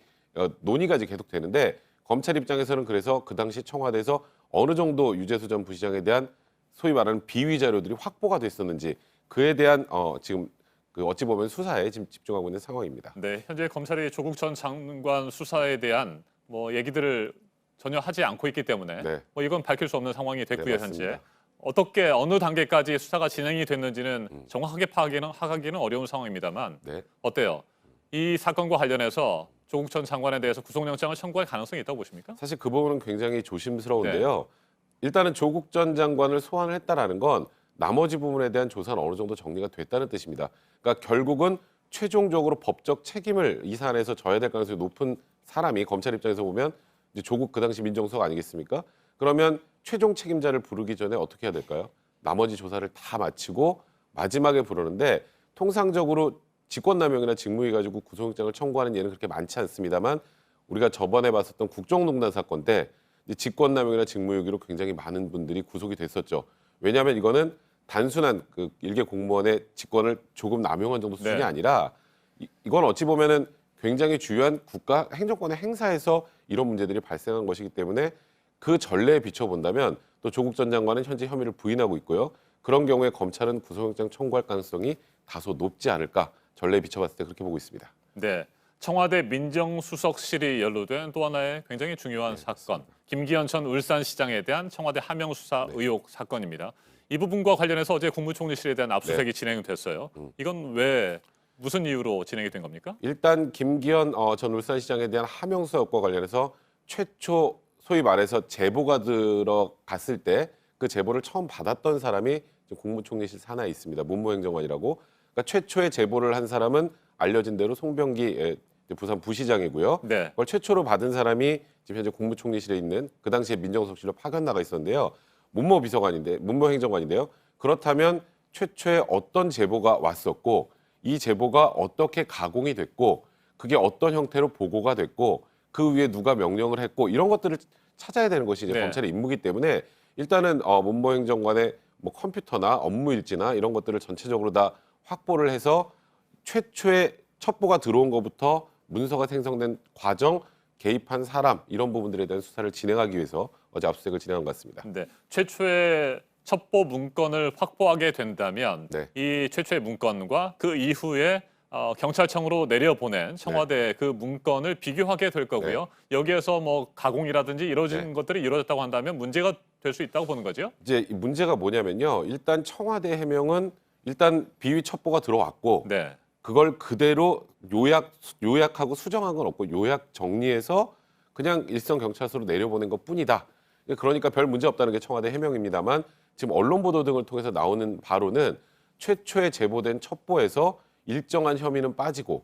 논의가 계속 되는데 검찰 입장에서는 그래서 그 당시 청와대에서 어느 정도 유재수 전 부시장에 대한 소위 말하는 비위 자료들이 확보가 됐었는지 그에 대한 지금 그 어찌 보면 수사에 지금 집중하고 있는 상황입니다. 네, 현재 검찰이 조국 전 장관 수사에 대한 뭐 얘기들을 전혀 하지 않고 있기 때문에 네. 뭐 이건 밝힐 수 없는 상황이 됐고요. 네, 현재 맞습니다. 어떻게 어느 단계까지 수사가 진행이 됐는지는 정확하게 파악하기는 어려운 상황입니다만 네. 어때요? 이 사건과 관련해서 조국 전 장관에 대해서 구속영장을 청구할 가능성이 있다고 보십니까? 사실 그 부분은 굉장히 조심스러운데요. 일단은 조국 전 장관을 소환을 했다라는 건 나머지 부분에 대한 조사는 어느 정도 정리가 됐다는 뜻입니다. 그러니까 결국은 최종적으로 법적 책임을 이 사안에서 져야 될 가능성이 높은 사람이 검찰 입장에서 보면 이제 조국 그 당시 민정수석 아니겠습니까? 그러면 최종 책임자를 부르기 전에 어떻게 해야 될까요? 나머지 조사를 다 마치고 마지막에 부르는데 통상적으로 직권남용이나 직무유기 가지고 구속영장을 청구하는 예는 그렇게 많지 않습니다만 우리가 저번에 봤었던 국정농단 사건 때 직권남용이나 직무유기로 굉장히 많은 분들이 구속이 됐었죠. 왜냐하면 이거는 단순한 그 일개 공무원의 직권을 조금 남용한 정도 수준이 네. 아니라 이건 어찌 보면은 굉장히 주요한 국가 행정권의 행사에서 이런 문제들이 발생한 것이기 때문에 그 전례에 비춰본다면 또 조국 전 장관은 현재 혐의를 부인하고 있고요. 그런 경우에 검찰은 구속영장 청구할 가능성이 다소 높지 않을까 전례에 비춰봤을 때 그렇게 보고 있습니다. 네. 청와대 민정수석실이 연루된 또 하나의 굉장히 중요한 사건, 김기현 전 울산시장에 대한 청와대 하명 수사 의혹 사건입니다. 이 부분과 관련해서 어제 국무총리실에 대한 압수수색이 진행됐어요. 이건 왜 무슨 이유로 진행이 된 겁니까? 일단 김기현 전 울산시장에 대한 하명 수사과 관련해서 최초 소위 말해서 제보가 들어갔을 때 그 제보를 처음 받았던 사람이 국무총리실 산하에 있습니다. 문무행정관이라고. 그러니까 최초의 제보를 한 사람은 알려진 대로 송병기 부산 부시장이고요. 네. 그걸 최초로 받은 사람이 지금 현재 국무총리실에 있는 그 당시에 민정수석실로 파견 나가 있었는데요. 문무행정관인데요. 그렇다면 최초에 어떤 제보가 왔었고 이 제보가 어떻게 가공이 됐고 그게 어떤 형태로 보고가 됐고 그 위에 누가 명령을 했고 이런 것들을 찾아야 되는 것이 이제 네. 검찰의 임무이기 때문에 일단은 문무행정관의 뭐 컴퓨터나 업무 일지나 이런 것들을 전체적으로 다 확보를 해서 최초의 첩보가 들어온 것부터 문서가 생성된 과정, 개입한 사람 이런 부분들에 대한 수사를 진행하기 위해서 어제 압수수색을 진행한 것 같습니다. 네. 최초의 첩보 문건을 확보하게 된다면 이 최초의 문건과 그 이후에 경찰청으로 내려보낸 청와대 그 문건을 비교하게 될 거고요. 여기에서 뭐 가공이라든지 이루어진 것들이 이루어졌다고 한다면 문제가 될 수 있다고 보는 거죠? 이제 이 문제가 뭐냐면요. 일단 청와대 해명은 일단 비위 첩보가 들어왔고 그걸 그대로 요약하고 수정한 건 없고 요약 정리해서 그냥 일선 경찰서로 내려보낸 것뿐이다. 그러니까 별 문제 없다는 게 청와대 해명입니다만 지금 언론 보도 등을 통해서 나오는 바로는 최초에 제보된 첩보에서 일정한 혐의는 빠지고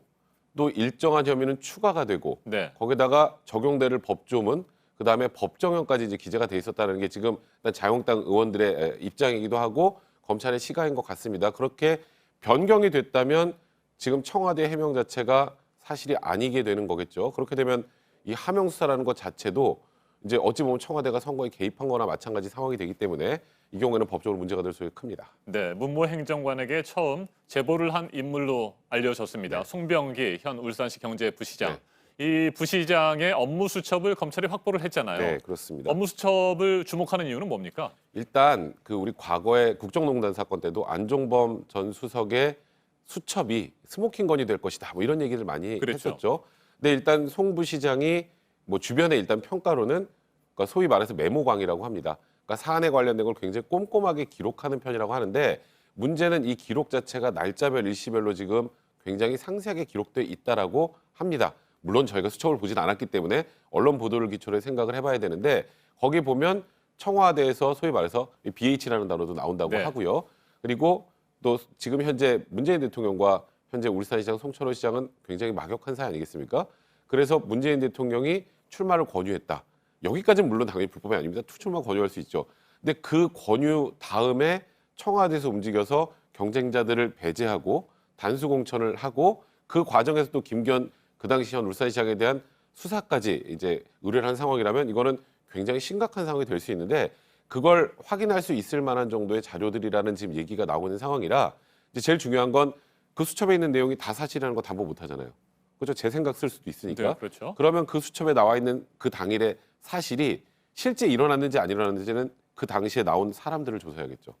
또 일정한 혐의는 추가가 되고 거기다가 적용될 법조문 그다음에 법정형까지 이제 기재가 돼 있었다는 게 지금 자유한국당 의원들의 입장이기도 하고 검찰의 시각인 것 같습니다. 그렇게 변경이 됐다면 지금 청와대 해명 자체가 사실이 아니게 되는 거겠죠. 그렇게 되면 이 하명 수사라는 것 자체도 이제 어찌 보면 청와대가 선거에 개입한 거나 마찬가지 상황이 되기 때문에 이 경우에는 법적으로 문제가 될 수 큽니다. 네, 문무행정관에게 처음 제보를 한 인물로 알려졌습니다. 송병기 현 울산시 경제부시장. 이 부시장의 업무 수첩을 검찰이 확보를 했잖아요. 네, 그렇습니다. 업무 수첩을 주목하는 이유는 뭡니까? 일단 그 우리 과거에 국정농단 사건 때도 안종범 전 수석의 수첩이 스모킹 건이 될 것이다. 뭐 이런 얘기를 많이 했었죠. 근데 일단 송 부시장이 뭐 주변의 일단 평가로는 그러니까 소위 말해서 메모광이라고 합니다. 그러니까 사안에 관련된 걸 굉장히 꼼꼼하게 기록하는 편이라고 하는데 문제는 이 기록 자체가 날짜별 일시별로 지금 굉장히 상세하게 기록돼 있다라고 합니다. 물론 저희가 수첩을 보진 않았기 때문에 언론 보도를 기초로 생각을 해봐야 되는데 거기 보면 청와대에서 소위 말해서 BH라는 단어도 나온다고 하고요. 그리고 또 지금 현재 문재인 대통령과 현재 울산시장 송철호 시장은 굉장히 막역한 사이 아니겠습니까? 그래서 문재인 대통령이 출마를 권유했다. 여기까지는 물론 당연히 불법이 아닙니다. 투출마 권유할 수 있죠. 근데 그 권유 다음에 청와대에서 움직여서 경쟁자들을 배제하고 단수 공천을 하고 그 과정에서 또 김기현 그 당시 현 울산시장에 대한 수사까지 이제 의뢰를 한 상황이라면 이거는 굉장히 심각한 상황이 될 수 있는데 그걸 확인할 수 있을 만한 정도의 자료들이라는 지금 얘기가 나오고 있는 상황이라 이제 제일 중요한 건 그 수첩에 있는 내용이 다 사실이라는 거 담보 못 하잖아요. 그렇죠. 제 생각 쓸 수도 있으니까. 네, 그렇죠. 그러면 그 수첩에 나와 있는 그 당일의 사실이 실제 일어났는지 안 일어났는지는 그 당시에 나온 사람들을 조사해야겠죠.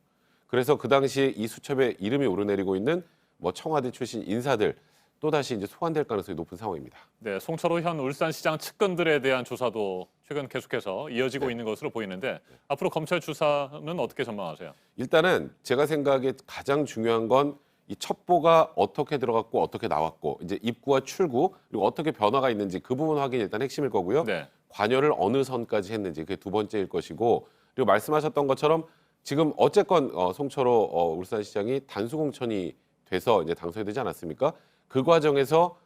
그래서 그 당시에 이 수첩에 이름이 오르내리고 있는 뭐 청와대 출신 인사들 또다시 이제 소환될 가능성이 높은 상황입니다. 네, 송철호 현 울산시장 측근들에 대한 조사도 최근 계속해서 이어지고 있는 것으로 보이는데 앞으로 검찰 수사는 어떻게 전망하세요? 일단은 제가 생각에 가장 중요한 건 이 첩보가 어떻게 들어갔고 어떻게 나왔고 이제 입구와 출구 그리고 어떻게 변화가 있는지 그 부분 확인이 일단 핵심일 거고요. 네. 관여를 어느 선까지 했는지 그게 두 번째일 것이고 그리고 말씀하셨던 것처럼 지금 어쨌건 송철호 울산시장이 단수공천이 돼서 이제 당선이 되지 않았습니까? 그 과정에서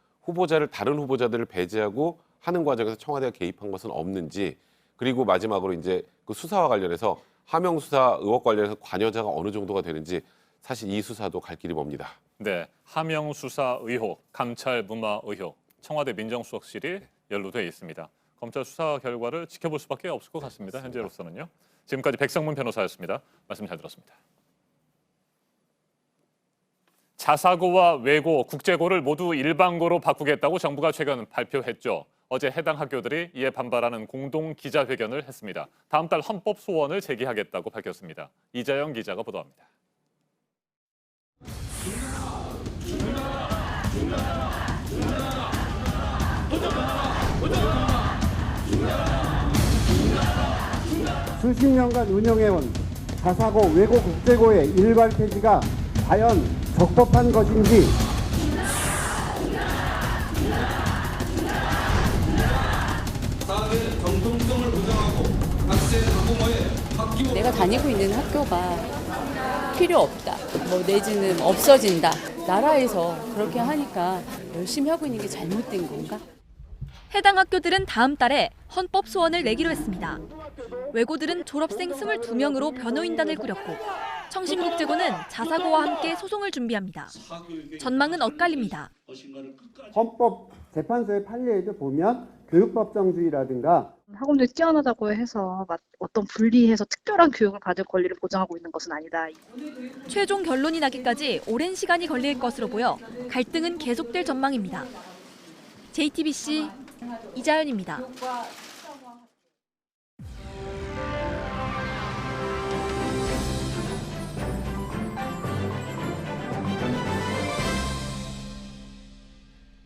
다른 후보자들을 배제하고 하는 과정에서 청와대가 개입한 것은 없는지 그리고 마지막으로 이제 그 수사와 관련해서 하명 수사 의혹 관련해서 관여자가 어느 정도가 되는지 사실 이 수사도 갈 길이 멉니다. 네, 하명 수사 의혹, 감찰 무마 의혹, 청와대 민정수석실이 연루돼 있습니다. 검찰 수사 결과를 지켜볼 수밖에 없을 것 같습니다. 현재로서는요. 지금까지 백성문 변호사였습니다. 말씀 잘 들었습니다. 자사고와 외고, 국제고를 모두 일반고로 바꾸겠다고 정부가 최근 발표했죠. 어제 해당 학교들이 이에 반발하는 공동 기자회견을 했습니다. 다음 달 헌법 소원을 제기하겠다고 밝혔습니다. 이자영 기자가 보도합니다. 수십 년간 운영해온 자사고 외고 국제고의 일괄 폐지가 과연 적법한 것인지 사회의 정통성을 보장하고 학생 학부모의 학교 내가 다니고 있는 학교가 필요 없다, 뭐 내지는 없어진다. 나라에서 그렇게 하니까 열심히 하고 있는 게 잘못된 건가? 해당 학교들은 다음 달에 헌법 소원을 내기로 했습니다. 외고들은 졸업생 22명으로 변호인단을 꾸렸고 청신국제고는 자사고와 함께 소송을 준비합니다. 전망은 엇갈립니다. 헌법재판소의 판례에도 보면 교육법정주의라든가 학원들이 뛰어나다고 해서 어떤 분리해서 특별한 교육을 받을 권리를 보장하고 있는 것은 아니다. 최종 결론이 나기까지 오랜 시간이 걸릴 것으로 보여 갈등은 계속될 전망입니다. JTBC 이자연입니다.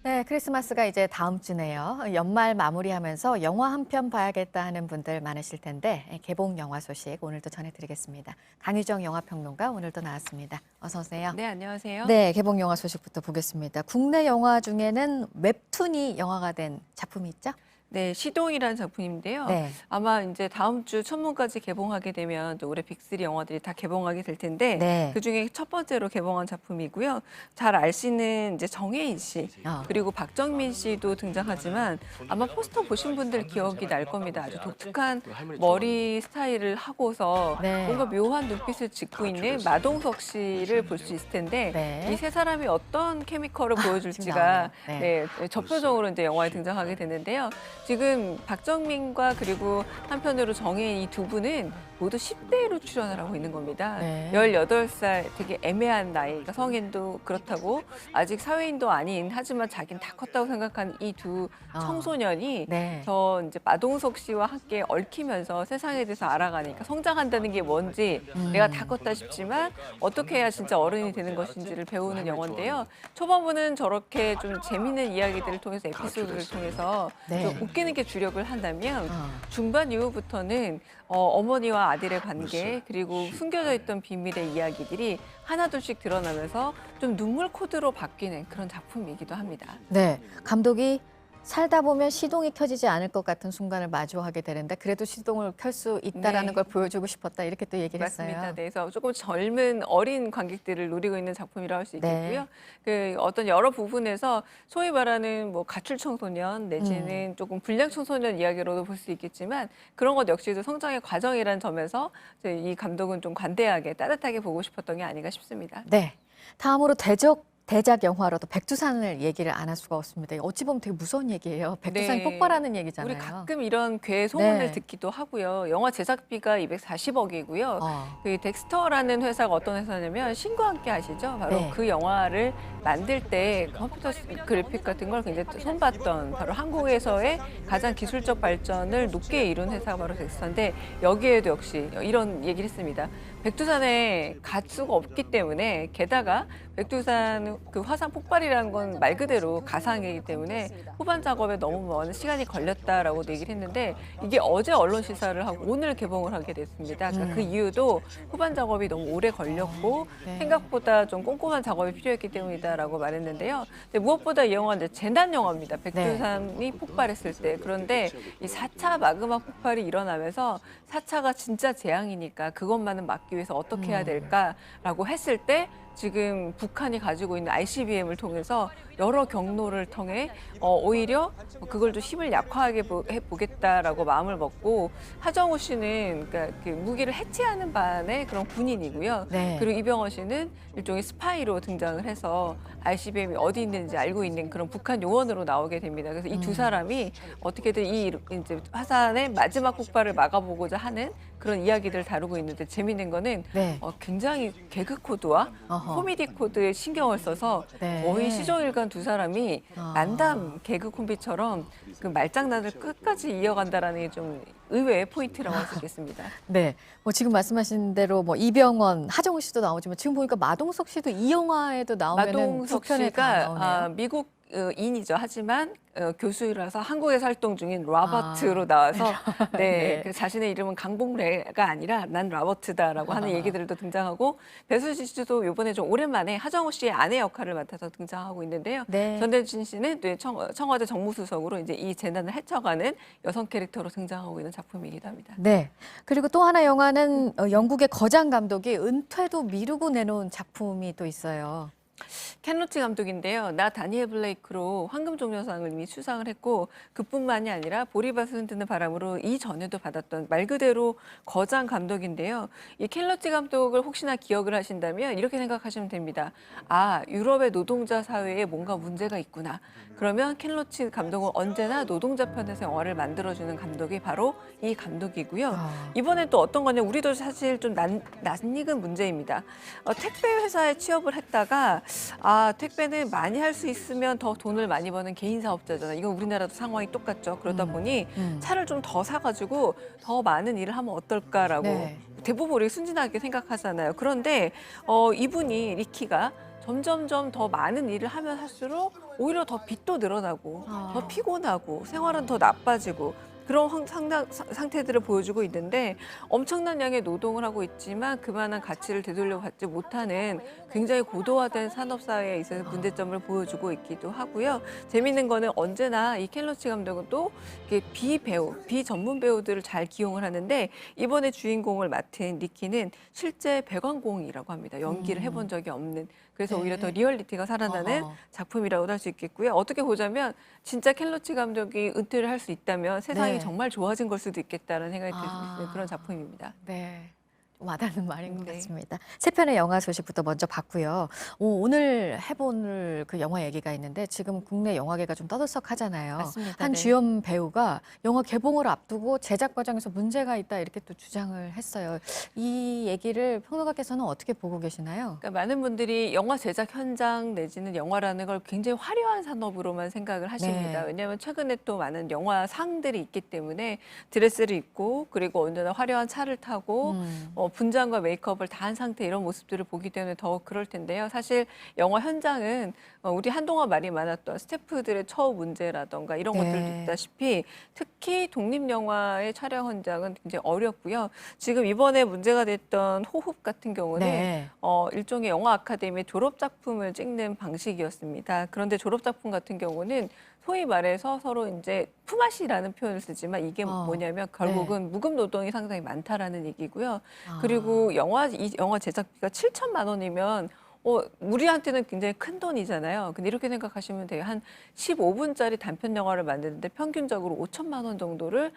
네, 크리스마스가 이제 다음 주네요. 연말 마무리하면서 영화 한 편 봐야겠다 하는 분들 많으실 텐데 개봉 영화 소식 오늘도 전해드리겠습니다. 강유정 영화평론가 오늘도 나왔습니다. 어서 오세요. 네, 안녕하세요. 네, 개봉 영화 소식부터 보겠습니다. 국내 영화 중에는 웹툰이 영화가 된 작품이 있죠? 네, 시동이라는 작품인데요. 네. 아마 이제 다음 주 천문까지 개봉하게 되면 또 올해 빅3 영화들이 다 개봉하게 될 텐데 네. 그중에 첫 번째로 개봉한 작품이고요. 잘 아시는 이제 정혜인 씨 그리고 박정민 씨도 등장하지만 아마 포스터 보신 분들 기억이 날 겁니다. 아주 독특한 머리 스타일을 하고서 네. 뭔가 묘한 눈빛을 짓고 있는 마동석 씨를 볼 수 있을 텐데 네. 이 세 사람이 어떤 케미컬을 보여줄지가 네. 네, 저표정으로 이제 영화에 등장하게 되는데요. 지금 박정민과 그리고 한편으로 정혜인 이 두 분은 모두 10대로 출연을 하고 있는 겁니다. 네. 18살 되게 애매한 나이, 그러니까 성인도 그렇다고 아직 사회인도 아닌 하지만 자기는 다 컸다고 생각하는 이 두 청소년이 네. 저 이제 마동석 씨와 함께 얽히면서 세상에 대해서 알아가니까 성장한다는 게 뭔지 내가 다 컸다 싶지만 어떻게 해야 진짜 어른이 되는 것인지를 배우는 영화인데요. 초반부는 저렇게 좀 재밌는 이야기들을 통해서 에피소드를 통해서 네. 좀 웃기는 게 주력을 한다면 중반 이후부터는 어머니와 아들의 관계 그리고 숨겨져 있던 비밀의 이야기들이 하나둘씩 드러나면서 좀 눈물 코드로 바뀌는 그런 작품이기도 합니다. 네, 감독이 살다 보면 시동이 켜지지 않을 것 같은 순간을 마주하게 되는데 그래도 시동을 켤 수 있다라는 네. 걸 보여주고 싶었다 이렇게 또 얘기를 맞습니다. 했어요. 네, 그래서 조금 젊은 어린 관객들을 노리고 있는 작품이라고 할 수 있겠고요. 그 어떤 여러 부분에서 소위 말하는 뭐 가출 청소년 내지는 조금 불량 청소년 이야기로도 볼 수 있겠지만 그런 것 역시도 성장의 과정이라는 점에서 이 감독은 좀 관대하게 따뜻하게 보고 싶었던 게 아닌가 싶습니다. 네, 다음으로 대적 대작 영화로도 백두산을 얘기를 안 할 수가 없습니다. 어찌 보면 되게 무서운 얘기예요. 백두산이 네. 폭발하는 얘기잖아요. 우리 가끔 이런 괴 소문을 네. 듣기도 하고요. 영화 제작비가 240억이고요. 그 덱스터라는 회사가 어떤 회사냐면 신과 함께 아시죠? 바로 네. 그 영화를 만들 때 컴퓨터 그래픽 같은 걸 굉장히 손봤던 바로 한국에서의 가장 기술적 발전을 높게 이룬 회사가 바로 덱스터인데 여기에도 역시 이런 얘기를 했습니다. 백두산에 가수가 없기 때문에 게다가 백두산 그 화산 폭발이라는 건 말 그대로 가상이기 때문에 후반 작업에 너무 많은 시간이 걸렸다라고 얘기를 했는데 이게 어제 언론 시사를 하고 오늘 개봉을 하게 됐습니다. 그러니까 그 이유도 후반 작업이 너무 오래 걸렸고 생각보다 좀 꼼꼼한 작업이 필요했기 때문이다라고 말했는데요. 근데 무엇보다 이 영화는 재난 영화입니다. 백두산이 폭발했을 때. 그런데 이 4차 마그마 폭발이 일어나면서 4차가 진짜 재앙이니까 그것만은 막기 위해서 어떻게 해야 될까라고 했을 때 지금 북한이 가지고 있는 ICBM을 통해서 여러 경로를 통해 오히려 그걸 좀 힘을 약화하게 해보겠다라고 마음을 먹고 하정우 씨는 그러니까 그 무기를 해체하는 반의 그런 군인이고요. 네. 그리고 이병헌 씨는 일종의 스파이로 등장을 해서 ICBM이 어디 있는지 알고 있는 그런 북한 요원으로 나오게 됩니다. 그래서 이 두 사람이 어떻게든 이 이제 화산의 마지막 폭발을 막아보고자 하는 그런 이야기들을 다루고 있는데 재미있는 거는 굉장히 개그 코드와 코미디 코드에 신경을 써서 거의 시종일관 두 사람이 만담 개그 콤비처럼 그 말장난을 끝까지 이어간다라는 게 좀 의외의 포인트라고 할 수 있겠습니다. 네, 뭐 지금 말씀하신 대로 뭐 이병헌, 하정우 씨도 나오지만 지금 보니까 마동석 씨도 이 영화에도 나오면은 마동석 두 편에 다 나오네요. 씨가 미국인이죠. 하지만 교수라서 한국에서 활동 중인 로버트로 나와서 네. 그 자신의 이름은 강복래가 아니라 난 로버트다라고 하는 얘기들도 등장하고 배수진 씨도 이번에 좀 오랜만에 하정우 씨의 아내 역할을 맡아서 등장하고 있는데요. 전대진 씨는 또 청와대 정무수석으로 이제 이 재난을 헤쳐가는 여성 캐릭터로 등장하고 있는 작품이기도 합니다. 네. 그리고 또 하나 영화는 영국의 거장 감독이 은퇴도 미루고 내놓은 작품이 또 있어요. 켄 로치 감독인데요. 나 다니엘 블레이크로 황금종려상을 이미 수상을 했고 그뿐만이 아니라 보리밭을 흔드는 바람으로 이전에도 받았던 말 그대로 거장 감독인데요. 이 켄 로치 감독을 혹시나 기억을 하신다면 이렇게 생각하시면 됩니다. 아, 유럽의 노동자 사회에 뭔가 문제가 있구나. 그러면 켄 로치 감독은 언제나 노동자 편에서 영화를 만들어주는 감독이 바로 이 감독이고요. 이번에 또 어떤 거냐, 우리도 사실 좀 낯익은 문제입니다. 택배 회사에 취업을 했다가 택배는 많이 할 수 있으면 더 돈을 많이 버는 개인 사업자잖아요. 이건 우리나라도 상황이 똑같죠. 그러다 보니 차를 좀 더 사가지고 더 많은 일을 하면 어떨까라고 대부분 우리 순진하게 생각하잖아요. 그런데 이분이 리키가 점점점 더 많은 일을 하면 할수록 오히려 더 빚도 늘어나고 더 피곤하고 생활은 더 나빠지고 그런 상태들을 보여주고 있는데 엄청난 양의 노동을 하고 있지만 그만한 가치를 되돌려받지 못하는 굉장히 고도화된 산업사회에 있어서 문제점을 보여주고 있기도 하고요. 재미있는 거는 언제나 이 켄 로치 감독은 또 비전문 배우들을 잘 기용을 하는데 이번에 주인공을 맡은 니키는 실제 배관공이라고 합니다. 연기를 해본 적이 없는. 그래서 오히려 더 리얼리티가 살아나는 작품이라고도 할 수 있겠고요. 어떻게 보자면 진짜 켄 로치 감독이 은퇴를 할 수 있다면 세상이 정말 좋아진 걸 수도 있겠다는 생각이 드는 그런 작품입니다. 네. 와닿는 말인 것 같습니다. 세 편의 영화 소식부터 먼저 봤고요. 오늘 해볼 그 영화 얘기가 있는데 지금 국내 영화계가 좀 떠들썩하잖아요. 맞습니다. 한 네. 주연 배우가 영화 개봉을 앞두고 제작 과정에서 문제가 있다 이렇게 또 주장을 했어요. 이 얘기를 평론가께서는 어떻게 보고 계시나요? 그러니까 많은 분들이 영화 제작 현장 내지는 영화라는 걸 굉장히 화려한 산업으로만 생각을 하십니다. 왜냐하면 최근에 또 많은 영화 상들이 있기 때문에 드레스를 입고 그리고 언제나 화려한 차를 타고 분장과 메이크업을 다 한 상태 이런 모습들을 보기 때문에 더 그럴 텐데요. 사실 영화 현장은 우리 한동안 말이 많았던 스태프들의 처우 문제라던가 이런 것들도 있다시피 특히 독립영화의 촬영 현장은 굉장히 어렵고요. 지금 이번에 문제가 됐던 호흡 같은 경우는 일종의 영화 아카데미의 졸업작품을 찍는 방식이었습니다. 그런데 졸업작품 같은 경우는 소위 말해서 서로 이제 품앗이라는 표현을 쓰지만 이게 뭐냐면 결국은 무급 노동이 상당히 많다라는 얘기고요. 그리고 이 영화 제작비가 7천만 원이면 우리한테는 굉장히 큰 돈이잖아요. 근데 이렇게 생각하시면 돼요. 한 15분짜리 단편 영화를 만드는데 평균적으로 5천만 원 정도를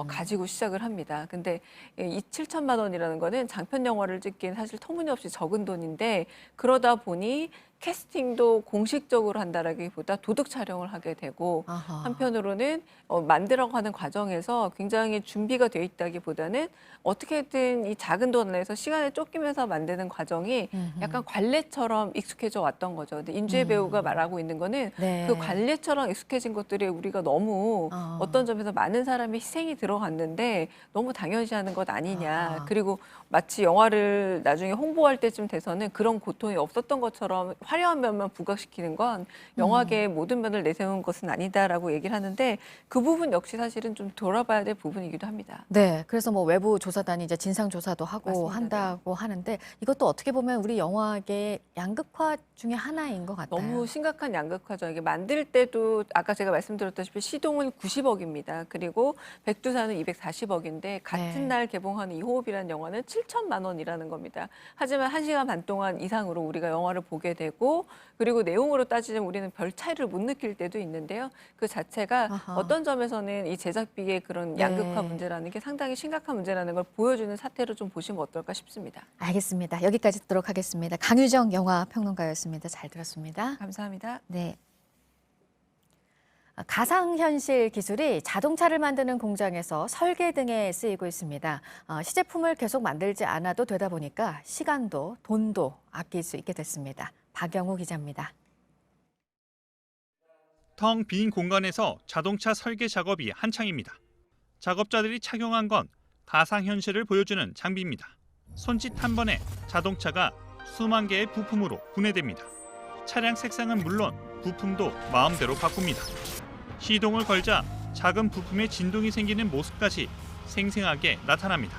가지고 시작을 합니다. 근데 이 7천만 원이라는 거는 장편 영화를 찍기엔 사실 터무니없이 적은 돈인데 그러다 보니 캐스팅도 공식적으로 한다라기보다 도둑 촬영을 하게 되고 아하. 한편으로는 만들어가는 과정에서 굉장히 준비가 돼 있다기보다는 어떻게든 이 작은 돈 안에서 시간을 쫓기면서 만드는 과정이 약간 관례처럼 익숙해져 왔던 거죠. 근데 인주의 배우가 말하고 있는 거는 네. 그 관례처럼 익숙해진 것들이 우리가 너무 어떤 점에서 많은 사람이 희생이 들어갔는데 너무 당연시하는 것 아니냐. 그리고 마치 영화를 나중에 홍보할 때쯤 돼서는 그런 고통이 없었던 것처럼 화려한 면만 부각시키는 건 영화계의 모든 면을 내세운 것은 아니다라고 얘기를 하는데 그 부분 역시 사실은 좀 돌아봐야 될 부분이기도 합니다. 네, 그래서 뭐 외부 조사단이 이제 진상 조사도 하고 맞습니다. 한다고 하는데 이것도 어떻게 보면 우리 영화계의 양극화 중에 하나인 것 같아요. 너무 심각한 양극화죠. 이게 만들 때도 아까 제가 말씀드렸다시피 시동은 90억입니다. 그리고 백두산은 240억인데 같은 날 개봉하는 이호흡이라는 영화는 7천만 원이라는 겁니다. 하지만 1시간 반 동안 이상으로 우리가 영화를 보게 되고 그리고 내용으로 따지면 우리는 별 차이를 못 느낄 때도 있는데요. 그 자체가 어떤 점에서는 이 제작비의 그런 양극화 문제라는 게 상당히 심각한 문제라는 걸 보여주는 사태로 좀 보시면 어떨까 싶습니다. 알겠습니다. 여기까지 듣도록 하겠습니다. 강유정 영화 평론가였습니다. 잘 들었습니다. 감사합니다. 네. 가상현실 기술이 자동차를 만드는 공장에서 설계 등에 쓰이고 있습니다. 시제품을 계속 만들지 않아도 되다 보니까 시간도 돈도 아낄 수 있게 됐습니다. 박영우 기자입니다. 텅 빈 공간에서 자동차 설계 작업이 한창입니다. 작업자들이 착용한 건 가상현실을 보여주는 장비입니다. 손짓 한 번에 자동차가 수만 개의 부품으로 분해됩니다. 차량 색상은 물론 부품도 마음대로 바꿉니다. 시동을 걸자 작은 부품에 진동이 생기는 모습까지 생생하게 나타납니다.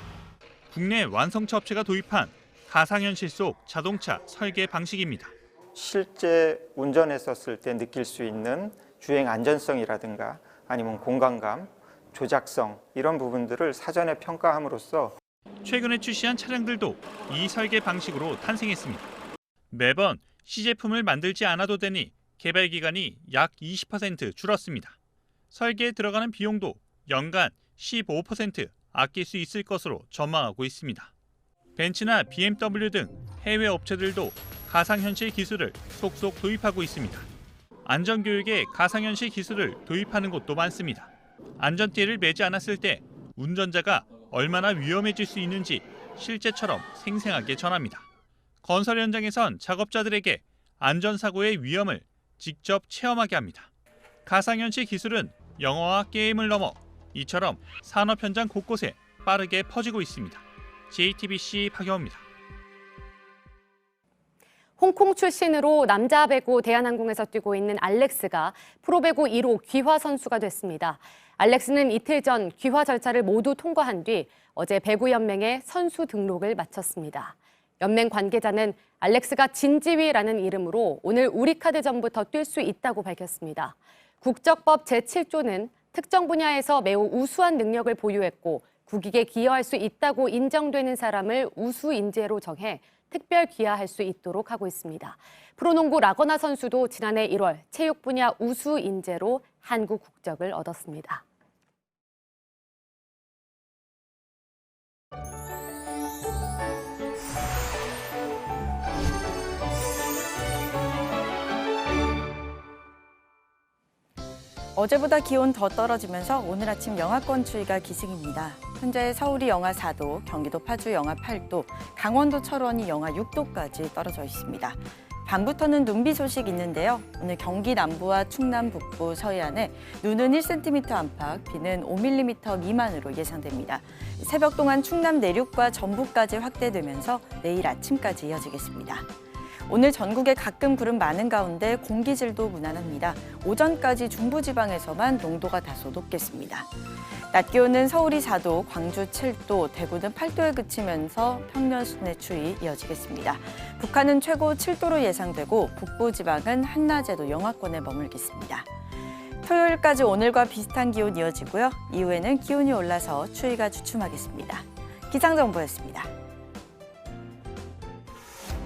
국내 완성차 업체가 도입한 가상현실 속 자동차 설계 방식입니다. 실제 운전했었을 때 느낄 수 있는 주행 안전성이라든가 아니면 공간감, 조작성 이런 부분들을 사전에 평가함으로써 최근에 출시한 차량들도 이 설계 방식으로 탄생했습니다. 매번 시제품을 만들지 않아도 되니 개발 기간이 약 20% 줄었습니다. 설계에 들어가는 비용도 연간 15% 아낄 수 있을 것으로 전망하고 있습니다. 벤츠나 BMW 등 해외 업체들도 가상현실 기술을 속속 도입하고 있습니다. 안전교육에 가상현실 기술을 도입하는 곳도 많습니다. 안전띠를 매지 않았을 때 운전자가 얼마나 위험해질 수 있는지 실제처럼 생생하게 전합니다. 건설 현장에선 작업자들에게 안전사고의 위험을 직접 체험하게 합니다. 가상현실 기술은 영화와 게임을 넘어 이처럼 산업 현장 곳곳에 빠르게 퍼지고 있습니다. JTBC 박영호입니다. 홍콩 출신으로 남자 배구 대한항공에서 뛰고 있는 알렉스가 프로배구 1호 귀화 선수가 됐습니다. 알렉스는 이틀 전 귀화 절차를 모두 통과한 뒤 어제 배구연맹에 선수 등록을 마쳤습니다. 연맹 관계자는 알렉스가 진지위라는 이름으로 오늘 우리카드전부터 뛸 수 있다고 밝혔습니다. 국적법 제7조는 특정 분야에서 매우 우수한 능력을 보유했고 국익에 기여할 수 있다고 인정되는 사람을 우수 인재로 정해 특별 귀화할 수 있도록 하고 있습니다. 프로농구 라거나 선수도 지난해 1월 체육 분야 우수 인재로 한국 국적을 얻었습니다. 어제보다 기온 더 떨어지면서 오늘 아침 영하권 추위가 기승입니다. 현재 서울이 영하 4도, 경기도 파주 영하 8도, 강원도 철원이 영하 6도까지 떨어져 있습니다. 밤부터는 눈비 소식 있는데요. 오늘 경기 남부와 충남 북부, 서해안에 눈은 1cm 안팎, 비는 5mm 미만으로 예상됩니다. 새벽 동안 충남 내륙과 전북까지 확대되면서 내일 아침까지 이어지겠습니다. 오늘 전국에 가끔 구름 많은 가운데 공기질도 무난합니다. 오전까지 중부지방에서만 농도가 다소 높겠습니다. 낮 기온은 서울이 4도, 광주 7도, 대구는 8도에 그치면서 평년 수준의 추위 이어지겠습니다. 북한은 최고 7도로 예상되고 북부지방은 한낮에도 영하권에 머물겠습니다. 토요일까지 오늘과 비슷한 기온 이어지고요. 이후에는 기온이 올라서 추위가 주춤하겠습니다. 기상정보였습니다.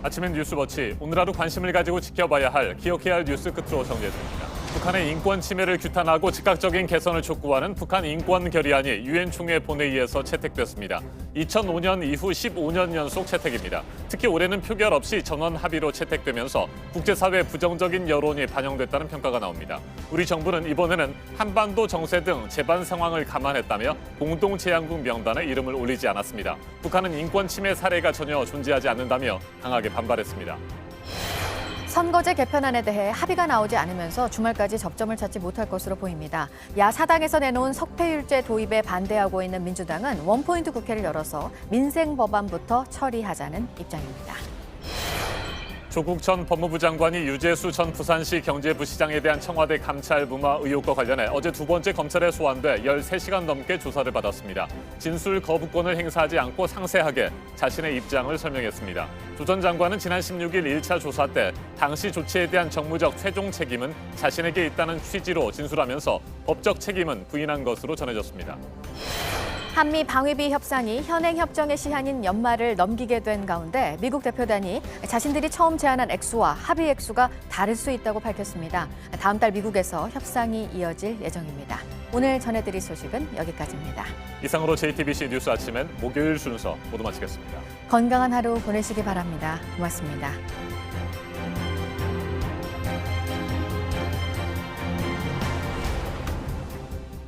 아침엔 뉴스워치, 오늘 하루 관심을 가지고 지켜봐야 할, 기억해야 할 뉴스 끝으로 정리해드립니다. 북한의 인권 침해를 규탄하고 즉각적인 개선을 촉구하는 북한 인권 결의안이 유엔 총회 본회의에서 채택됐습니다. 2005년 이후 15년 연속 채택입니다. 특히 올해는 표결 없이 전원 합의로 채택되면서 국제사회 부정적인 여론이 반영됐다는 평가가 나옵니다. 우리 정부는 이번에는 한반도 정세 등 재반 상황을 감안했다며 공동 제안국 명단에 이름을 올리지 않았습니다. 북한은 인권 침해 사례가 전혀 존재하지 않는다며 강하게 반발했습니다. 선거제 개편안에 대해 합의가 나오지 않으면서 주말까지 접점을 찾지 못할 것으로 보입니다. 야사당에서 내놓은 석패율제 도입에 반대하고 있는 민주당은 원포인트 국회를 열어서 민생 법안부터 처리하자는 입장입니다. 조국 전 법무부 장관이 유재수 전 부산시 경제부시장에 대한 청와대 감찰 무마 의혹과 관련해 어제 두 번째 검찰에 소환돼 13시간 넘게 조사를 받았습니다. 진술 거부권을 행사하지 않고 상세하게 자신의 입장을 설명했습니다. 조 전 장관은 지난 16일 1차 조사 때 당시 조치에 대한 정무적 최종 책임은 자신에게 있다는 취지로 진술하면서 법적 책임은 부인한 것으로 전해졌습니다. 한미 방위비 협상이 현행 협정의 시한인 연말을 넘기게 된 가운데 미국 대표단이 자신들이 처음 제안한 액수와 합의 액수가 다를 수 있다고 밝혔습니다. 다음 달 미국에서 협상이 이어질 예정입니다. 오늘 전해드릴 소식은 여기까지입니다. 이상으로 JTBC 뉴스 아침엔 목요일 순서 모두 마치겠습니다. 건강한 하루 보내시기 바랍니다. 고맙습니다.